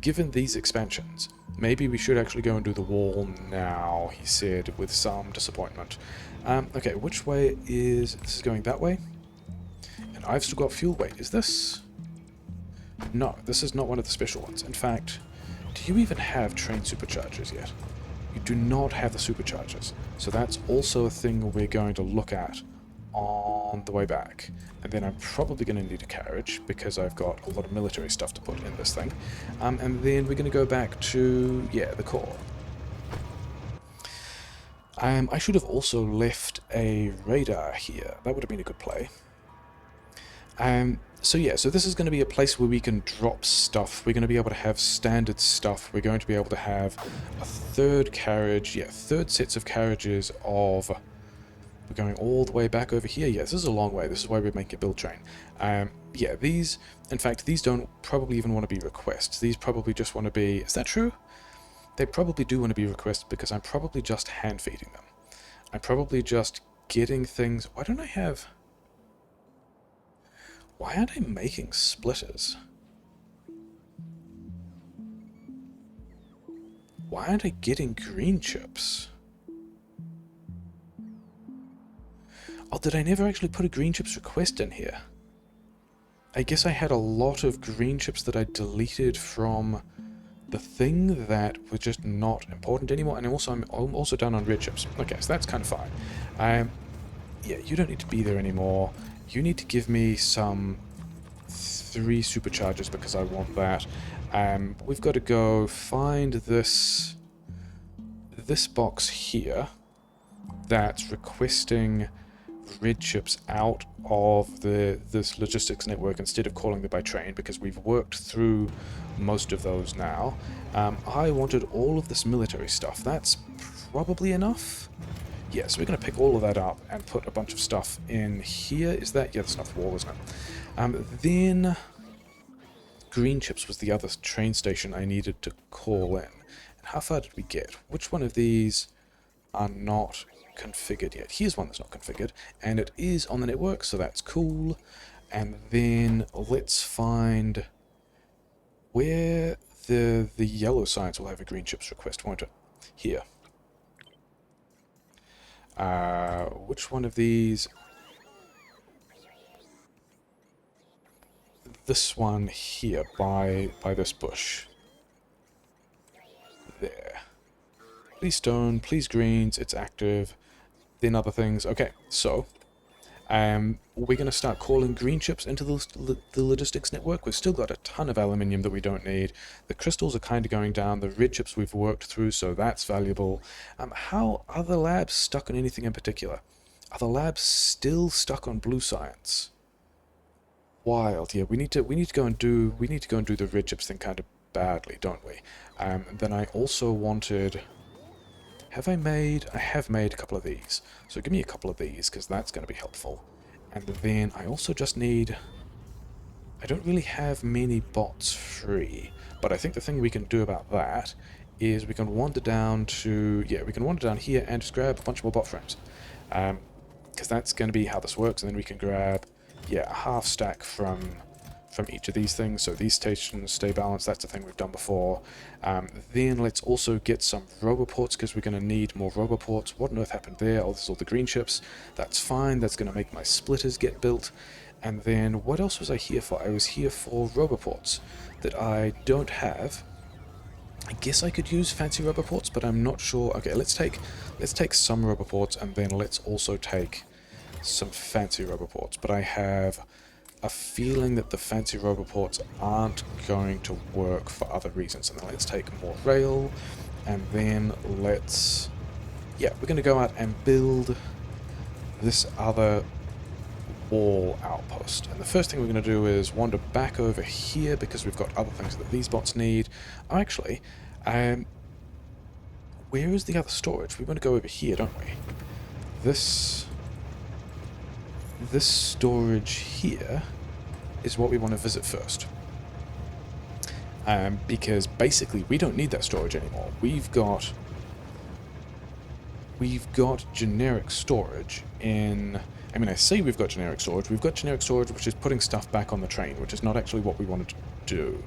given these expansions, maybe we should actually go and do the wall now, he said, with some disappointment. Okay, which way is... This is going that way? And I've still got fuel. Wait, is this... No, this is not one of the special ones. In fact, do you even have train superchargers yet? You do not have the superchargers. So that's also a thing we're going to look at on the way back. And then I'm probably going to need a carriage, because I've got a lot of military stuff to put in this thing. And then we're going to go back to, yeah, the core. I should have also left a radar here. That would have been a good play. So yeah, so this is going to be a place where we can drop stuff. We're going to be able to have standard stuff. We're going to be able to have a third carriage, yeah, third sets of carriages of... We're going all the way back over here. Yeah, this is a long way. This is why we're making a build train. Yeah, these, in fact, these don't probably even want to be requests. These probably just want to be... Is that true? They probably do want to be requests, because I'm probably just hand-feeding them. I'm probably just getting things... Why don't I have... Why aren't I making splitters? Why aren't I getting green chips? Oh, did I never actually put a green chips request in here? I guess I had a lot of green chips that I deleted from the thing that were just not important anymore, and I'm also down on red chips. Okay, so that's kind of fine. Yeah, you don't need to be there anymore. You need to give me some 3 superchargers, because I want that. We've got to go find this box here that's requesting red chips out of this logistics network instead of calling them by train, because we've worked through most of those now. I wanted all of this military stuff. That's probably enough. Yeah, so we're going to pick all of that up and put a bunch of stuff in here. Is that... Yeah, that's enough wall, isn't it? Then... Green chips was the other train station I needed to call in. And how far did we get? Which one of these are not configured yet? Here's one that's not configured, and it is on the network, so that's cool. And then let's find where the yellow science will have a green chips request, won't it? Here. Which one of these? This one here, by this bush. There. Please stone, please greens, it's active. Then other things. Okay, so we're going to start calling green chips into the logistics network. We've still got a ton of aluminium that we don't need. The crystals are kind of going down. The red chips we've worked through, so that's valuable. How are the labs stuck on anything in particular? Are the labs still stuck on blue science? Wild. Yeah, we need to go and do the red chips thing kind of badly, don't we? Then I also wanted. Have I made? I have made a couple of these. So give me a couple of these, because that's going to be helpful. And then I also just need... I don't really have many bots free, but I think the thing we can do about that is we can wander down to... Yeah, we can wander down here and just grab a bunch more bot frames. Because that's going to be how this works, and then we can grab, yeah, a half stack from each of these things, so these stations stay balanced. That's a thing we've done before. Then let's also get some roboports, because we're going to need more roboports. What on earth happened there? Oh, this is all the green chips. That's fine, that's going to make my splitters get built. And then, what else was I here for? I was here for roboports that I don't have. I guess I could use fancy roboports, but I'm not sure. Okay, let's take some roboports, and then let's also take some fancy roboports. But I have a feeling that the fancy roboports aren't going to work for other reasons. And then let's take more rail, and then let's... Yeah, we're going to go out and build this other wall outpost. And the first thing we're going to do is wander back over here, because we've got other things that these bots need. Oh, actually, where is the other storage? We want to go over here, don't we? This storage here is what we want to visit first. Because basically we don't need that storage anymore. We've got generic storage in... I mean, I say we've got generic storage. We've got generic storage which is putting stuff back on the train, which is not actually what we wanted to do.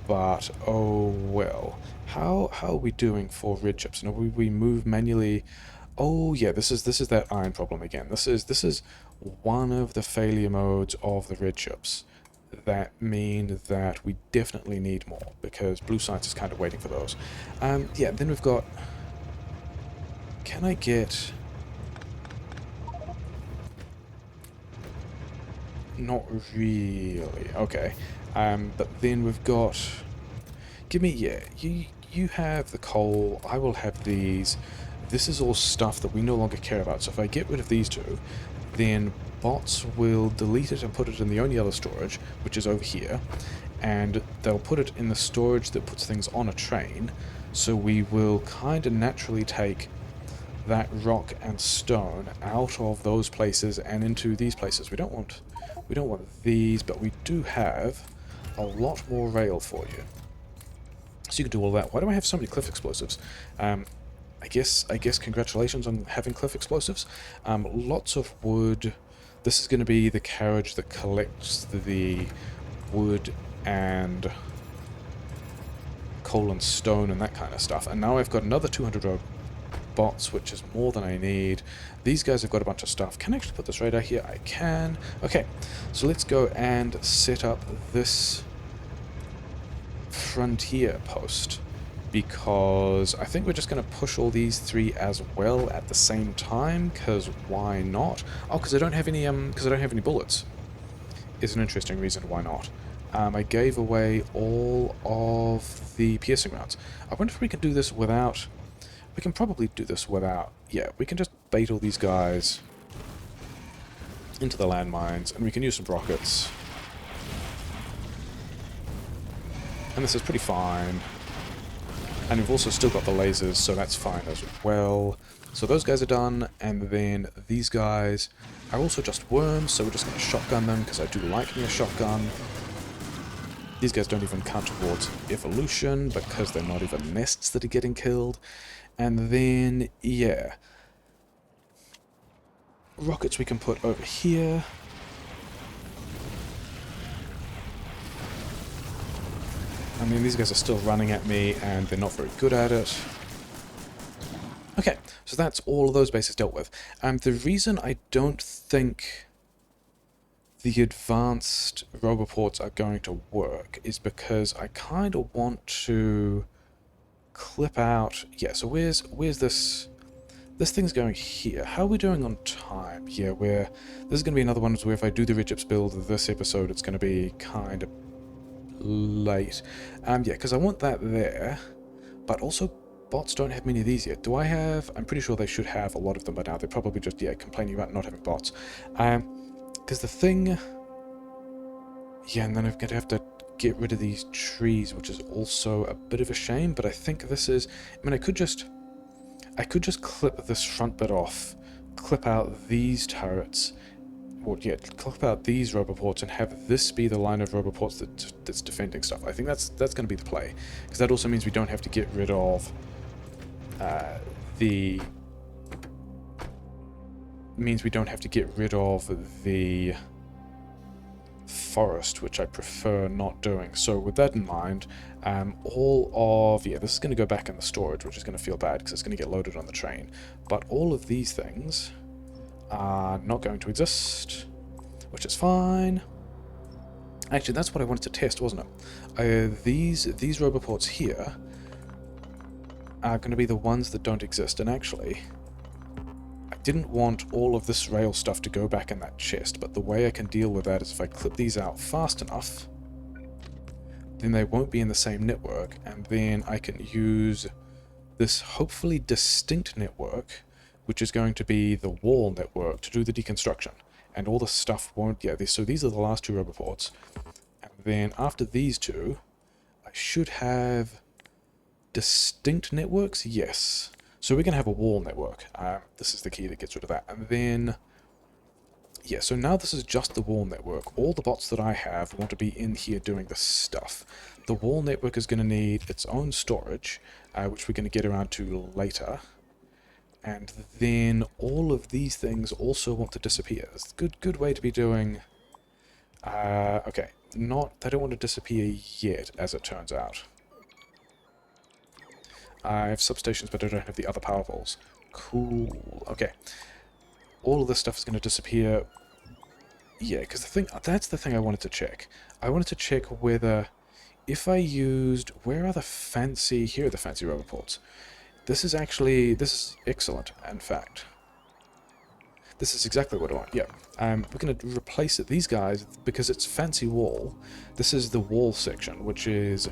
But, oh well. How are we doing for red chips? Now, we move manually... Oh yeah, this is that iron problem again. This is one of the failure modes of the red chips that mean that we definitely need more, because blue science is kind of waiting for those. Yeah, then we've got... Can I get... Not really. Okay. But then we've got... Give me... Yeah, you have the coal, I will have these... This is all stuff that we no longer care about, so if I get rid of these two, then bots will delete it and put it in the only other storage, which is over here, and they'll put it in the storage that puts things on a train, so we will kind of naturally take that rock and stone out of those places and into these places. We don't want these, but we do have a lot more rail for you. So you can do all that. Why do I have so many cliff explosives? I guess congratulations on having cliff explosives. Lots of wood. This is going to be the carriage that collects the wood and coal and stone and that kind of stuff. And now I've got another 200 bots, which is more than I need. These guys have got a bunch of stuff. Can I actually put this radar here? I can. Okay, so let's go and set up this frontier post, because I think we're just going to push all these three as well at the same time, because why not? Oh, because I don't have any bullets. Is an interesting reason why not. I gave away all of the piercing rounds. I wonder if we can do this without... We can probably do this without... Yeah, we can just bait all these guys into the landmines, and we can use some rockets. And this is pretty fine. And we've also still got the lasers, so that's fine as well. So those guys are done, and then these guys are also just worms, so we're just going to shotgun them, because I do like me a shotgun. These guys don't even count towards evolution, because they're not even nests that are getting killed. And then, yeah. Rockets we can put over here. I mean, these guys are still running at me, and they're not very good at it. Okay, so that's all of those bases dealt with. The reason I don't think the advanced roboports are going to work is because I kind of want to clip out... Yeah, so where's this... This thing's going here. How are we doing on time? Yeah, this is going to be another one where if I do the Ridge Ups build this episode, it's going to be kind of late. Yeah, because I want that there, but also bots don't have many of these yet. Do I have... I'm pretty sure they should have a lot of them by now. They're probably just, yeah, complaining about not having bots. Because the thing... Yeah, and then I'm going to have to get rid of these trees, which is also a bit of a shame, but I think this is... I mean, I could just clip this front bit off, clip out these turrets, or yeah, clip out these roboports and have this be the line of roboports that's defending stuff. I think that's going to be the play, because that also means we don't have to get rid of the forest, which I prefer not doing. So with that in mind, this is going to go back in the storage, which is going to feel bad because it's going to get loaded on the train. But all of these things are not going to exist, which is fine. Actually, that's what I wanted to test, wasn't it? These roboports here are going to be the ones that don't exist, and actually... I didn't want all of this rail stuff to go back in that chest, but the way I can deal with that is if I clip these out fast enough, then they won't be in the same network, and then I can use this hopefully distinct network, which is going to be the wall network, to do the deconstruction. And all the stuff won't... Yeah, so these are the last two roboports. And then after these two, I should have distinct networks? Yes. So we're going to have a wall network. This is the key that gets rid of that. And then, yeah, so now this is just the wall network. All the bots that I have want to be in here doing this stuff. The wall network is going to need its own storage, which we're going to get around to later. And then all of these things also want to disappear. It's a good way to be doing... okay, they don't want to disappear yet, as it turns out. I have substations, but I don't have the other power poles. Cool. Okay. All of this stuff is going to disappear. Yeah, because that's the thing I wanted to check. I wanted to check whether, if I used... Where are the fancy... Here are the fancy roboports. This is excellent, in fact. This is exactly what I want, yeah. We're going to replace it. These guys, because it's fancy wall, this is the wall section, which is...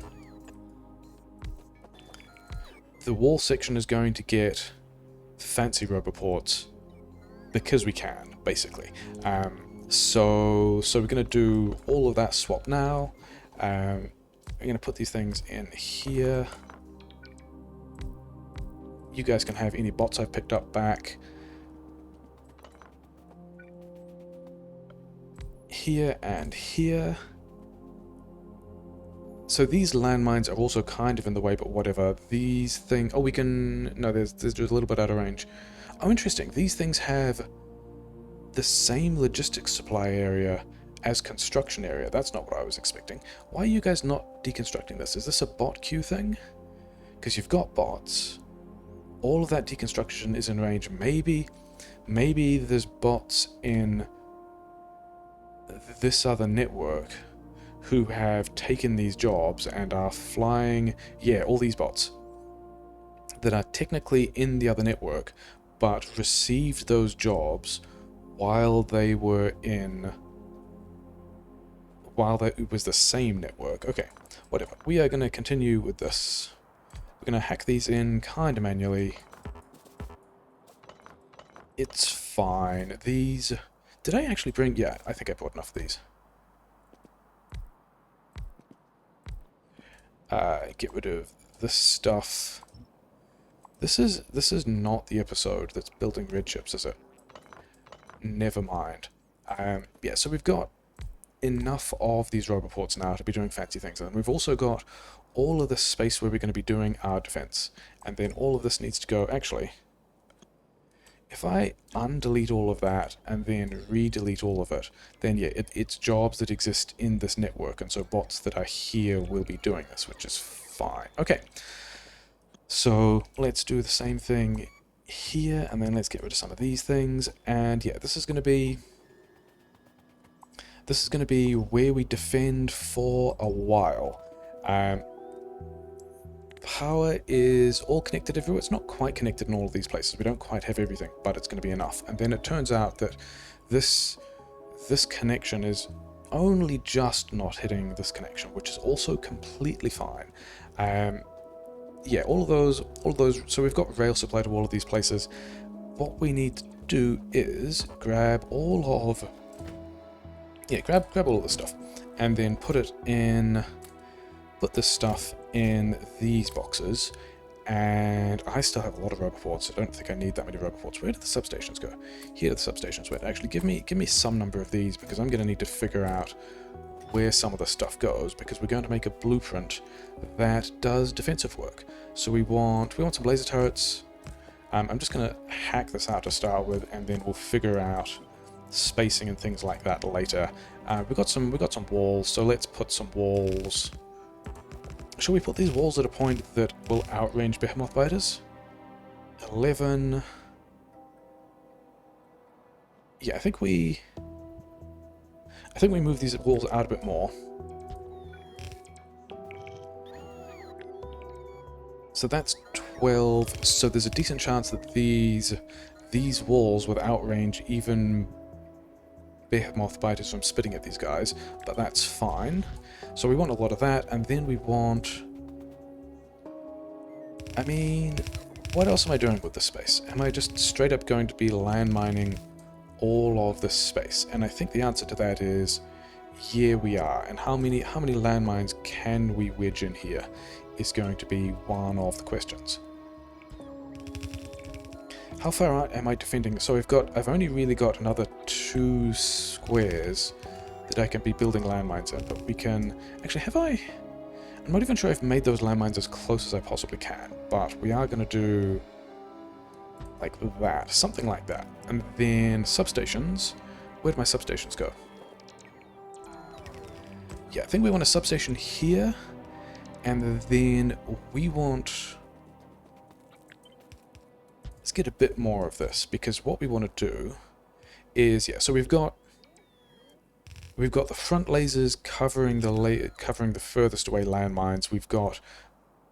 The wall section is going to get fancy roboports because we can, basically. So we're going to do all of that swap now. We're going to put these things in here. You guys can have any bots I've picked up back. Here and here. So these landmines are also kind of in the way, but whatever. These things... Oh, we can... No, there's just a little bit out of range. Oh, interesting. These things have the same logistics supply area as construction area. That's not what I was expecting. Why are you guys not deconstructing this? Is this a bot queue thing? Because you've got bots. All of that deconstruction is in range. Maybe there's bots in this other network who have taken these jobs and are flying... Yeah, all these bots that are technically in the other network, but received those jobs while they were in... it was the same network. Okay, whatever. We are going to continue with this. We're going to hack these in kind of manually. It's fine. These... Did I actually bring... Yeah, I think I bought enough of these. Get rid of this stuff. This is not the episode that's building red chips, is it? Never mind. Yeah, so we've got enough of these roboports now to be doing fancy things, and we've also got all of this space where we're going to be doing our defense, and then all of this needs to go... Actually, if I undelete all of that and then redelete all of it, then yeah, it's jobs that exist in this network, and so bots that are here will be doing this, which is fine. Okay, so let's do the same thing here, and then let's get rid of some of these things, and yeah, this is going to be where we defend for a while. Power is all connected everywhere. It's not quite connected in all of these places. We don't quite have everything, but it's going to be enough. And then it turns out that this connection is only just not hitting this connection, which is also completely fine. Yeah, all of those. So we've got rail supply to all of these places. What we need to do is grab all of this stuff, and then put this stuff in these boxes. And I still have a lot of roboports. I don't think I need that many roboports. Where did the substations go? Here are the substations. Wait, actually, give me some number of these, because I'm going to need to figure out where some of the stuff goes, because we're going to make a blueprint that does defensive work. So we want some laser turrets. I'm just going to hack this out to start with, and then we'll figure out spacing and things like that later. We've got some walls, so let's put some walls. Shall we put these walls at a point that will outrange behemoth biters? 11. Yeah, I think we move these walls out a bit more. So that's 12. So there's a decent chance that these walls would outrange even behemoth biters from spitting at these guys, but that's fine. So we want a lot of that, and then we want... I mean, what else am I doing with this space? Am I just straight up going to be landmining all of this space? And I think the answer to that is, yeah, we are. And how many landmines can we wedge in here is going to be one of the questions. How far out am I defending? So I've only really got another 2 squares that I can be building landmines in, but we can... Actually, I'm not even sure I've made those landmines as close as I possibly can, but we are going to do like that, something like that. And then substations. Where'd my substations go? Yeah, I think we want a substation here, and then we want... Let's get a bit more of this, because what we want to do is, yeah, so we've got the front lasers covering the furthest away landmines. We've got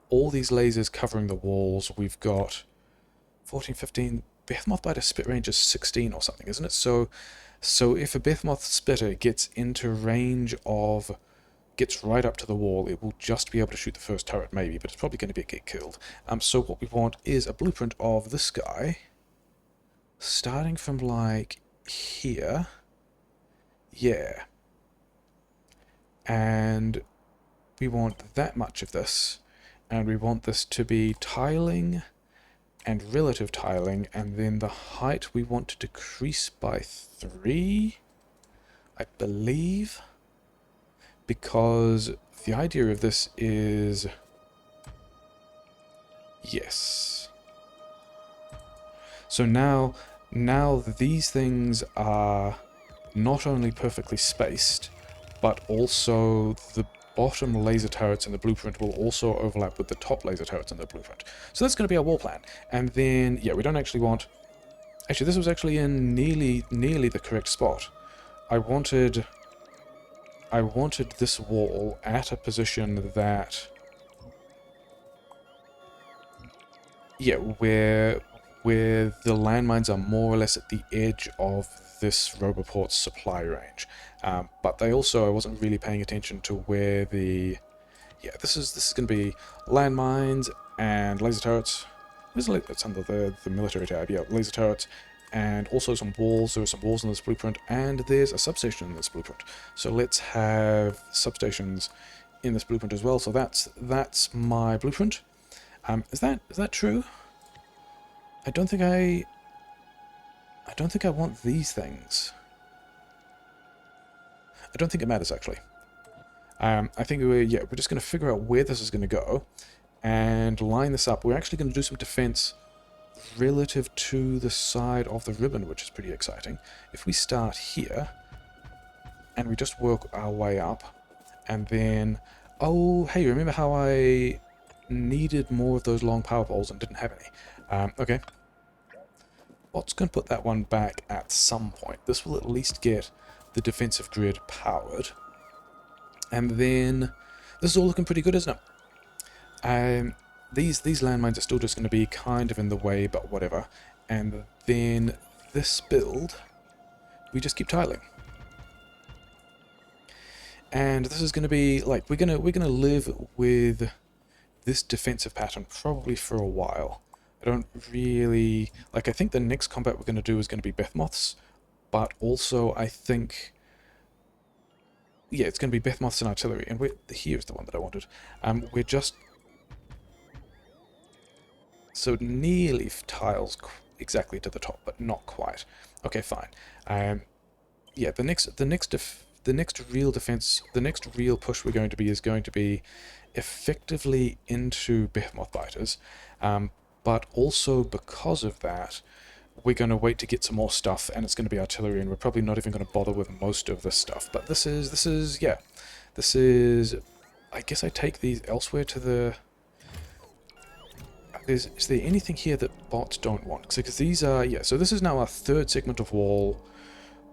all these lasers covering the walls. We've got 14, 15. Behemoth biter spit range is 16 or something, isn't it? So if a behemoth spitter gets right up to the wall, it will just be able to shoot the first turret, maybe, but it's probably going to get killed. So what we want is a blueprint of this guy, starting from like here. Yeah. And we want that much of this, and we want this to be tiling and relative tiling, and then the height we want to decrease by 3, I believe, because the idea of this is... Yes. So now these things are not only perfectly spaced, but also the bottom laser turrets in the blueprint will also overlap with the top laser turrets in the blueprint. So that's going to be our wall plan. And then, yeah, we don't actually want... Actually, this was actually in nearly the correct spot. I wanted this wall at a position that... Yeah, where the landmines are more or less at the edge of this roboport's supply range. But I wasn't really paying attention to where the... Yeah, this is going to be landmines and laser turrets. It's under the military tab, yeah, laser turrets, and also some walls. There are some walls in this blueprint, and there's a substation in this blueprint. So let's have substations in this blueprint as well. So that's my blueprint. Is that true? I don't think I want these things. I don't think it matters, actually. I think we're just going to figure out where this is going to go and line this up. We're actually going to do some defense relative to the side of the ribbon, which is pretty exciting. If we start here, and we just work our way up, and then... Oh, hey, remember how I needed more of those long power poles and didn't have any? Okay. Bot's going to put that one back at some point. This will at least get the defensive grid powered. And then... This is all looking pretty good, isn't it? These landmines are still just going to be kind of in the way, but whatever. And then this build, we just keep tiling. And this is going to be like we're gonna live with this defensive pattern probably for a while. I don't really like. I think the next combat we're going to do is going to be behemoths, but also I think, yeah, it's going to be behemoths and artillery. And here's the one that I wanted. We're just so nearly tiles exactly to the top, but not quite. Okay, fine. Yeah, the next real defense, the next real push we're going to be is going to be effectively into behemoth biters, but also because of that, we're going to wait to get some more stuff, and it's going to be artillery, and we're probably not even going to bother with most of this stuff. But this is, yeah, this is, I guess I take these elsewhere to the... Is there anything here that bots don't want? Because these are, yeah, so this is now our third segment of wall.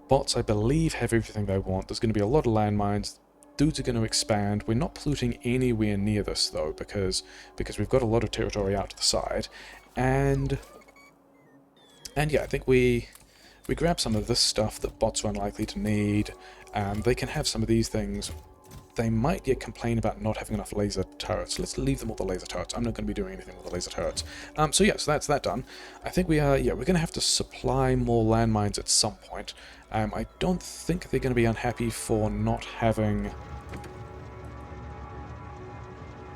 Bots, I believe, have everything they want. There's going to be a lot of landmines. Dudes are going to expand. We're not polluting anywhere near this, though, because we've got a lot of territory out to the side. And yeah, I think we grab some of this stuff that bots are unlikely to need. They can have some of these things. They might yet complain about not having enough laser turrets. Let's leave them with the laser turrets. I'm not going to be doing anything with the laser turrets. So yeah, so that's that done. I think we are, yeah, we're going to have to supply more landmines at some point. I don't think they're going to be unhappy for not having...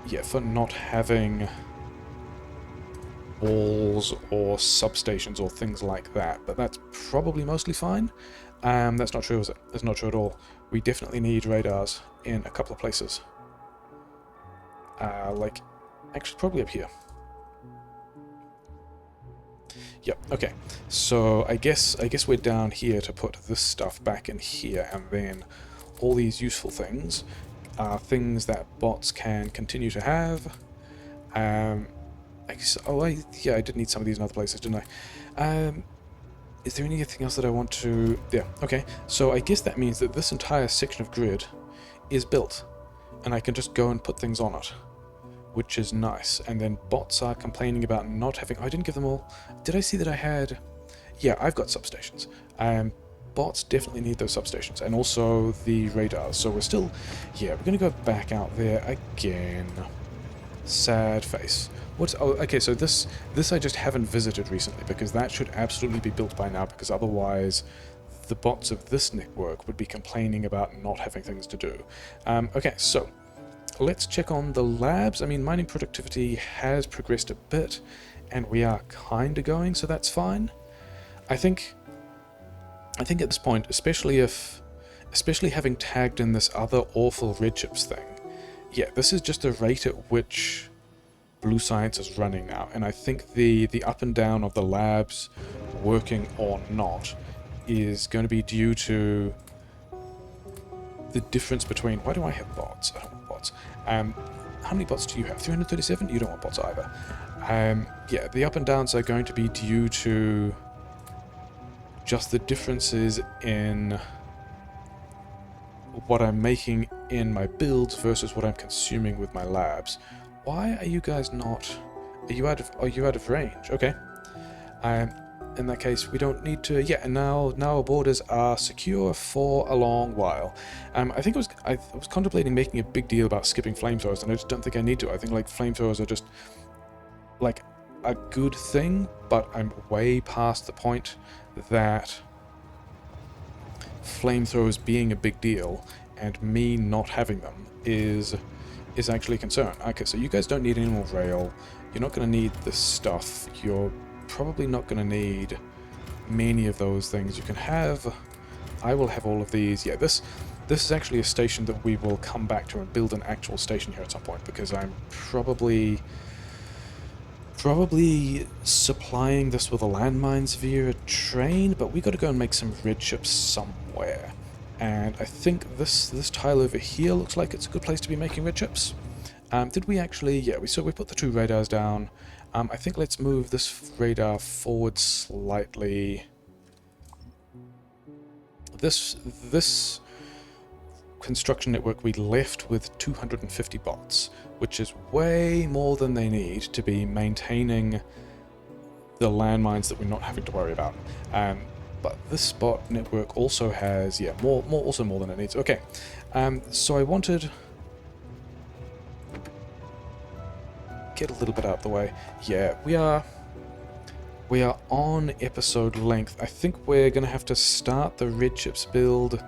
Yeah, for not having walls or substations or things like that, but that's probably mostly fine. That's not true, is it? That's not true at all. We definitely need radars in a couple of places. Like, actually, probably up here. Yep, okay. So I guess we're down here to put this stuff back in here, and then all these useful things are things that bots can continue to have. I guess, yeah, I did need some of these in other places, didn't I? Is there anything else that I want to... Yeah, okay. So I guess that means that this entire section of grid is built, and I can just go and put things on it, which is nice. And then bots are complaining about not having... Oh, I didn't give them all... Did I see that I had... Yeah, I've got substations. Bots definitely need those substations, and also the radars. So we're still... Yeah, we're going to go back out there again. Sad face. What's... Oh, okay, so this I just haven't visited recently, because that should absolutely be built by now, because otherwise the bots of this network would be complaining about not having things to do. Okay, so let's check on the labs. I mean, mining productivity has progressed a bit, and we are kind of going, so that's fine. I think at this point, especially having tagged in this other awful redships thing, yeah, this is just the rate at which Blue Science is running now, and I think the up and down of the labs working or not is going to be due to the difference between... Why do I have bots? I don't want bots. How many bots do you have? 337? You don't want bots either. Yeah, the up and downs are going to be due to just the differences in what I'm making in my builds versus what I'm consuming with my labs. Why are you guys not... Are you out of range? Okay. In that case, we don't need to... Yeah, and now our borders are secure for a long while. I think I was contemplating making a big deal about skipping flamethrowers, and I just don't think I need to. I think, like, flamethrowers are just, like, a good thing, but I'm way past the point that flamethrowers being a big deal and me not having them is actually a concern. Okay, so you guys don't need any more rail. You're not going to need this stuff. You're probably not going to need many of those things. You can have... I will have all of these. Yeah, this is actually a station that we will come back to and build an actual station here at some point, because I'm probably... Probably supplying this with a landmines via train, but we got to go and make some red chips somewhere. And I think this tile over here looks like it's a good place to be making red chips. Did we actually... Yeah, we put the two radars down. I think let's move this radar forward slightly. This construction network we left with 250 bots, which is way more than they need to be maintaining the landmines that we're not having to worry about. But this bot network also has, yeah, more than it needs. Okay, so I wanted... Get a little bit out of the way. Yeah, we are on episode length. I think we're going to have to start the red chips build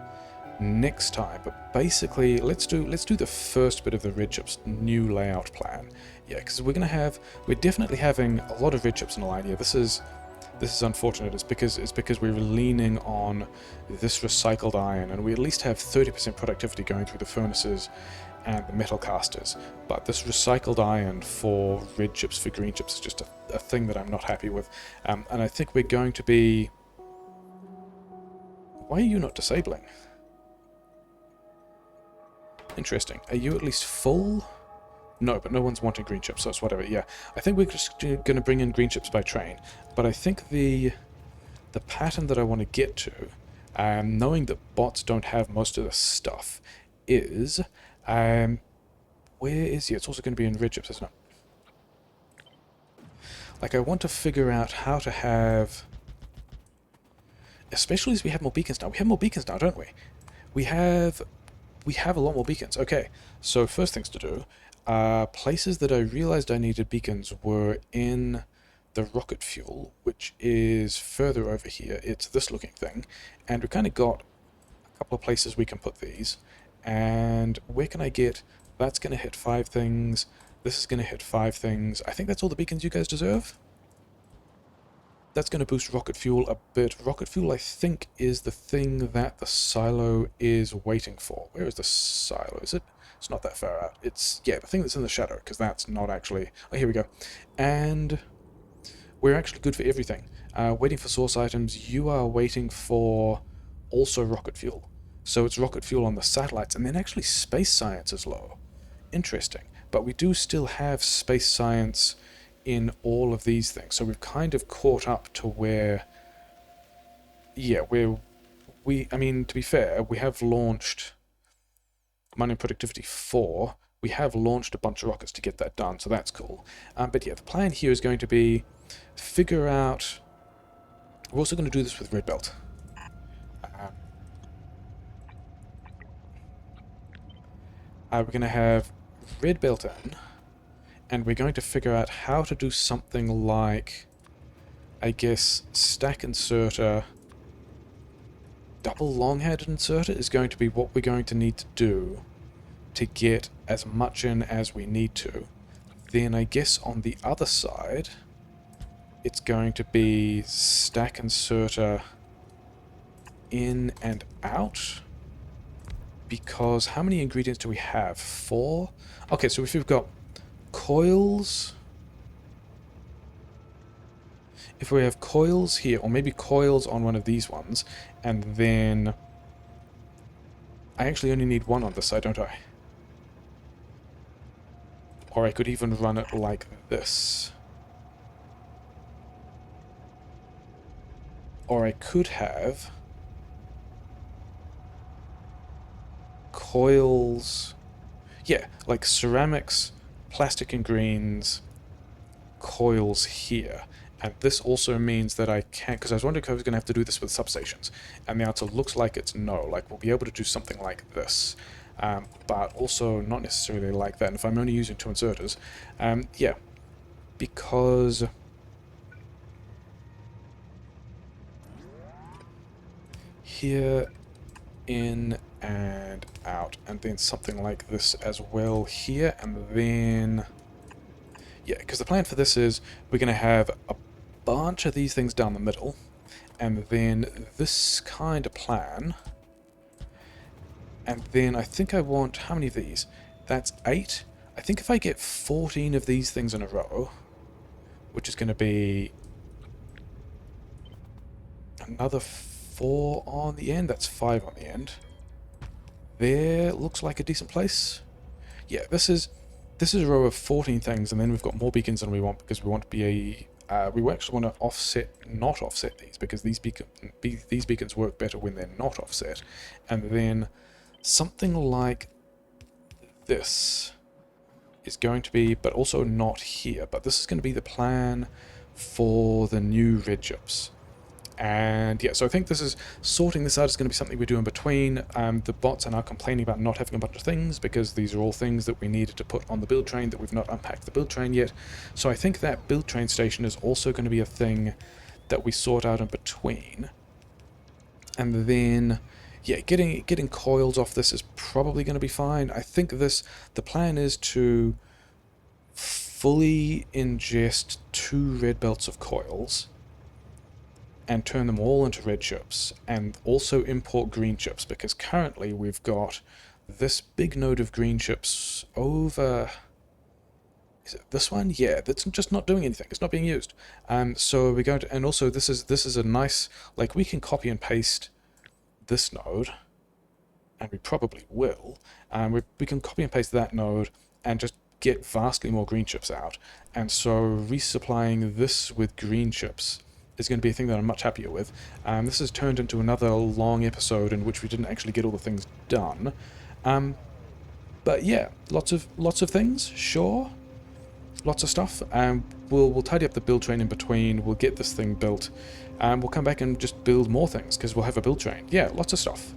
next time, but basically let's do the first bit of the red chips new layout plan. Yeah, because we're definitely having a lot of red chips in a line here. This is unfortunate. It's because we're leaning on this recycled iron, and we at least have 30% productivity going through the furnaces and the metal casters, but this recycled iron for red chips, for green chips, is just a thing that I'm not happy with. And I think we're going to be... Why are you not disabling? Interesting. Are you at least full? No, but no one's wanting green chips, so it's whatever. Yeah, I think we're just going to bring in green chips by train, but I think the pattern that I want to get to, knowing that bots don't have most of this stuff, is... where is he? It's also going to be in red chips, isn't it? Like, I want to figure out how to have... Especially as we have more beacons now. We have more beacons now, don't we? We have a lot more beacons. Okay, so first things to do. Places that I realized I needed beacons were in the rocket fuel, which is further over here. It's this looking thing. And we kind of got a couple of places we can put these. And where can I get... That's going to hit 5 things. This is going to hit 5 things. I think that's all the beacons you guys deserve. That's going to boost rocket fuel a bit. Rocket fuel, I think, is the thing that the silo is waiting for. Where is the silo? Is it? It's not that far out. It's, yeah, the thing that's in the shadow, because that's not actually... Oh, here we go. And we're actually good for everything. Waiting for source items. You are waiting for also rocket fuel. So it's rocket fuel on the satellites, and then actually space science is low. Interesting. But we do still have space science in all of these things. So we've kind of caught up to where... Yeah, I mean, to be fair, we have launched Mining Productivity 4. We have launched a bunch of rockets to get that done, so that's cool. But yeah, the plan here is going to be figure out... We're also going to do this with Red Belt. We're going to have red belt in, and we're going to figure out how to do something like, I guess, stack inserter, double long-headed inserter is going to be what we're going to need to do to get as much in as we need to. Then I guess on the other side, it's going to be stack inserter in and out. Because how many ingredients do we have? 4? Okay, so if we've got coils... If we have coils here, or maybe coils on one of these ones, and then... I actually only need 1 on this side, don't I? Or I could even run it like this. Or I could have... coils, yeah, like ceramics, plastic and greens, coils here. And this also means that I can't, because I was wondering if I was going to have to do this with substations, and the answer looks like it's no. Like, we'll be able to do something like this, but also not necessarily like that. And if I'm only using 2 inserters, yeah, because here, in and out, and then something like this as well here, and then yeah, because the plan for this is we're going to have a bunch of these things down the middle, and then this kind of plan, and then I think I want, how many of these? That's 8. I think if I get 14 of these things in a row, which is going to be another 4 on the end. That's 5 on the end. There looks like a decent place. Yeah, this is a row of 14 things, and then we've got more beacons than we want because we want to be we actually want to not offset these, because these beacons work better when they're not offset. And then something like this is going to be, but also not here, but this is going to be the plan for the new red chips. And yeah, so I think sorting this out is going to be something we do in between. The bots are now complaining about not having a bunch of things, because these are all things that we needed to put on the build train that we've not unpacked the build train yet. So I think that build train station is also going to be a thing that we sort out in between. And then, yeah, getting coils off this is probably going to be fine. I think the plan is to fully ingest 2 red belts of coils and turn them all into red chips, and also import green chips, because currently we've got this big node of green chips over... Is it this one? Yeah, that's just not doing anything. It's not being used. So we're going to... And also this is a nice... Like, we can copy and paste this node, and we probably will. We can copy and paste that node and just get vastly more green chips out. And so resupplying this with green chips is going to be a thing that I'm much happier with. This has turned into another long episode in which we didn't actually get all the things done. But yeah, lots of things, sure. Lots of stuff. We'll tidy up the build train in between. We'll get this thing built. We'll come back and just build more things, because we'll have a build train. Yeah, lots of stuff.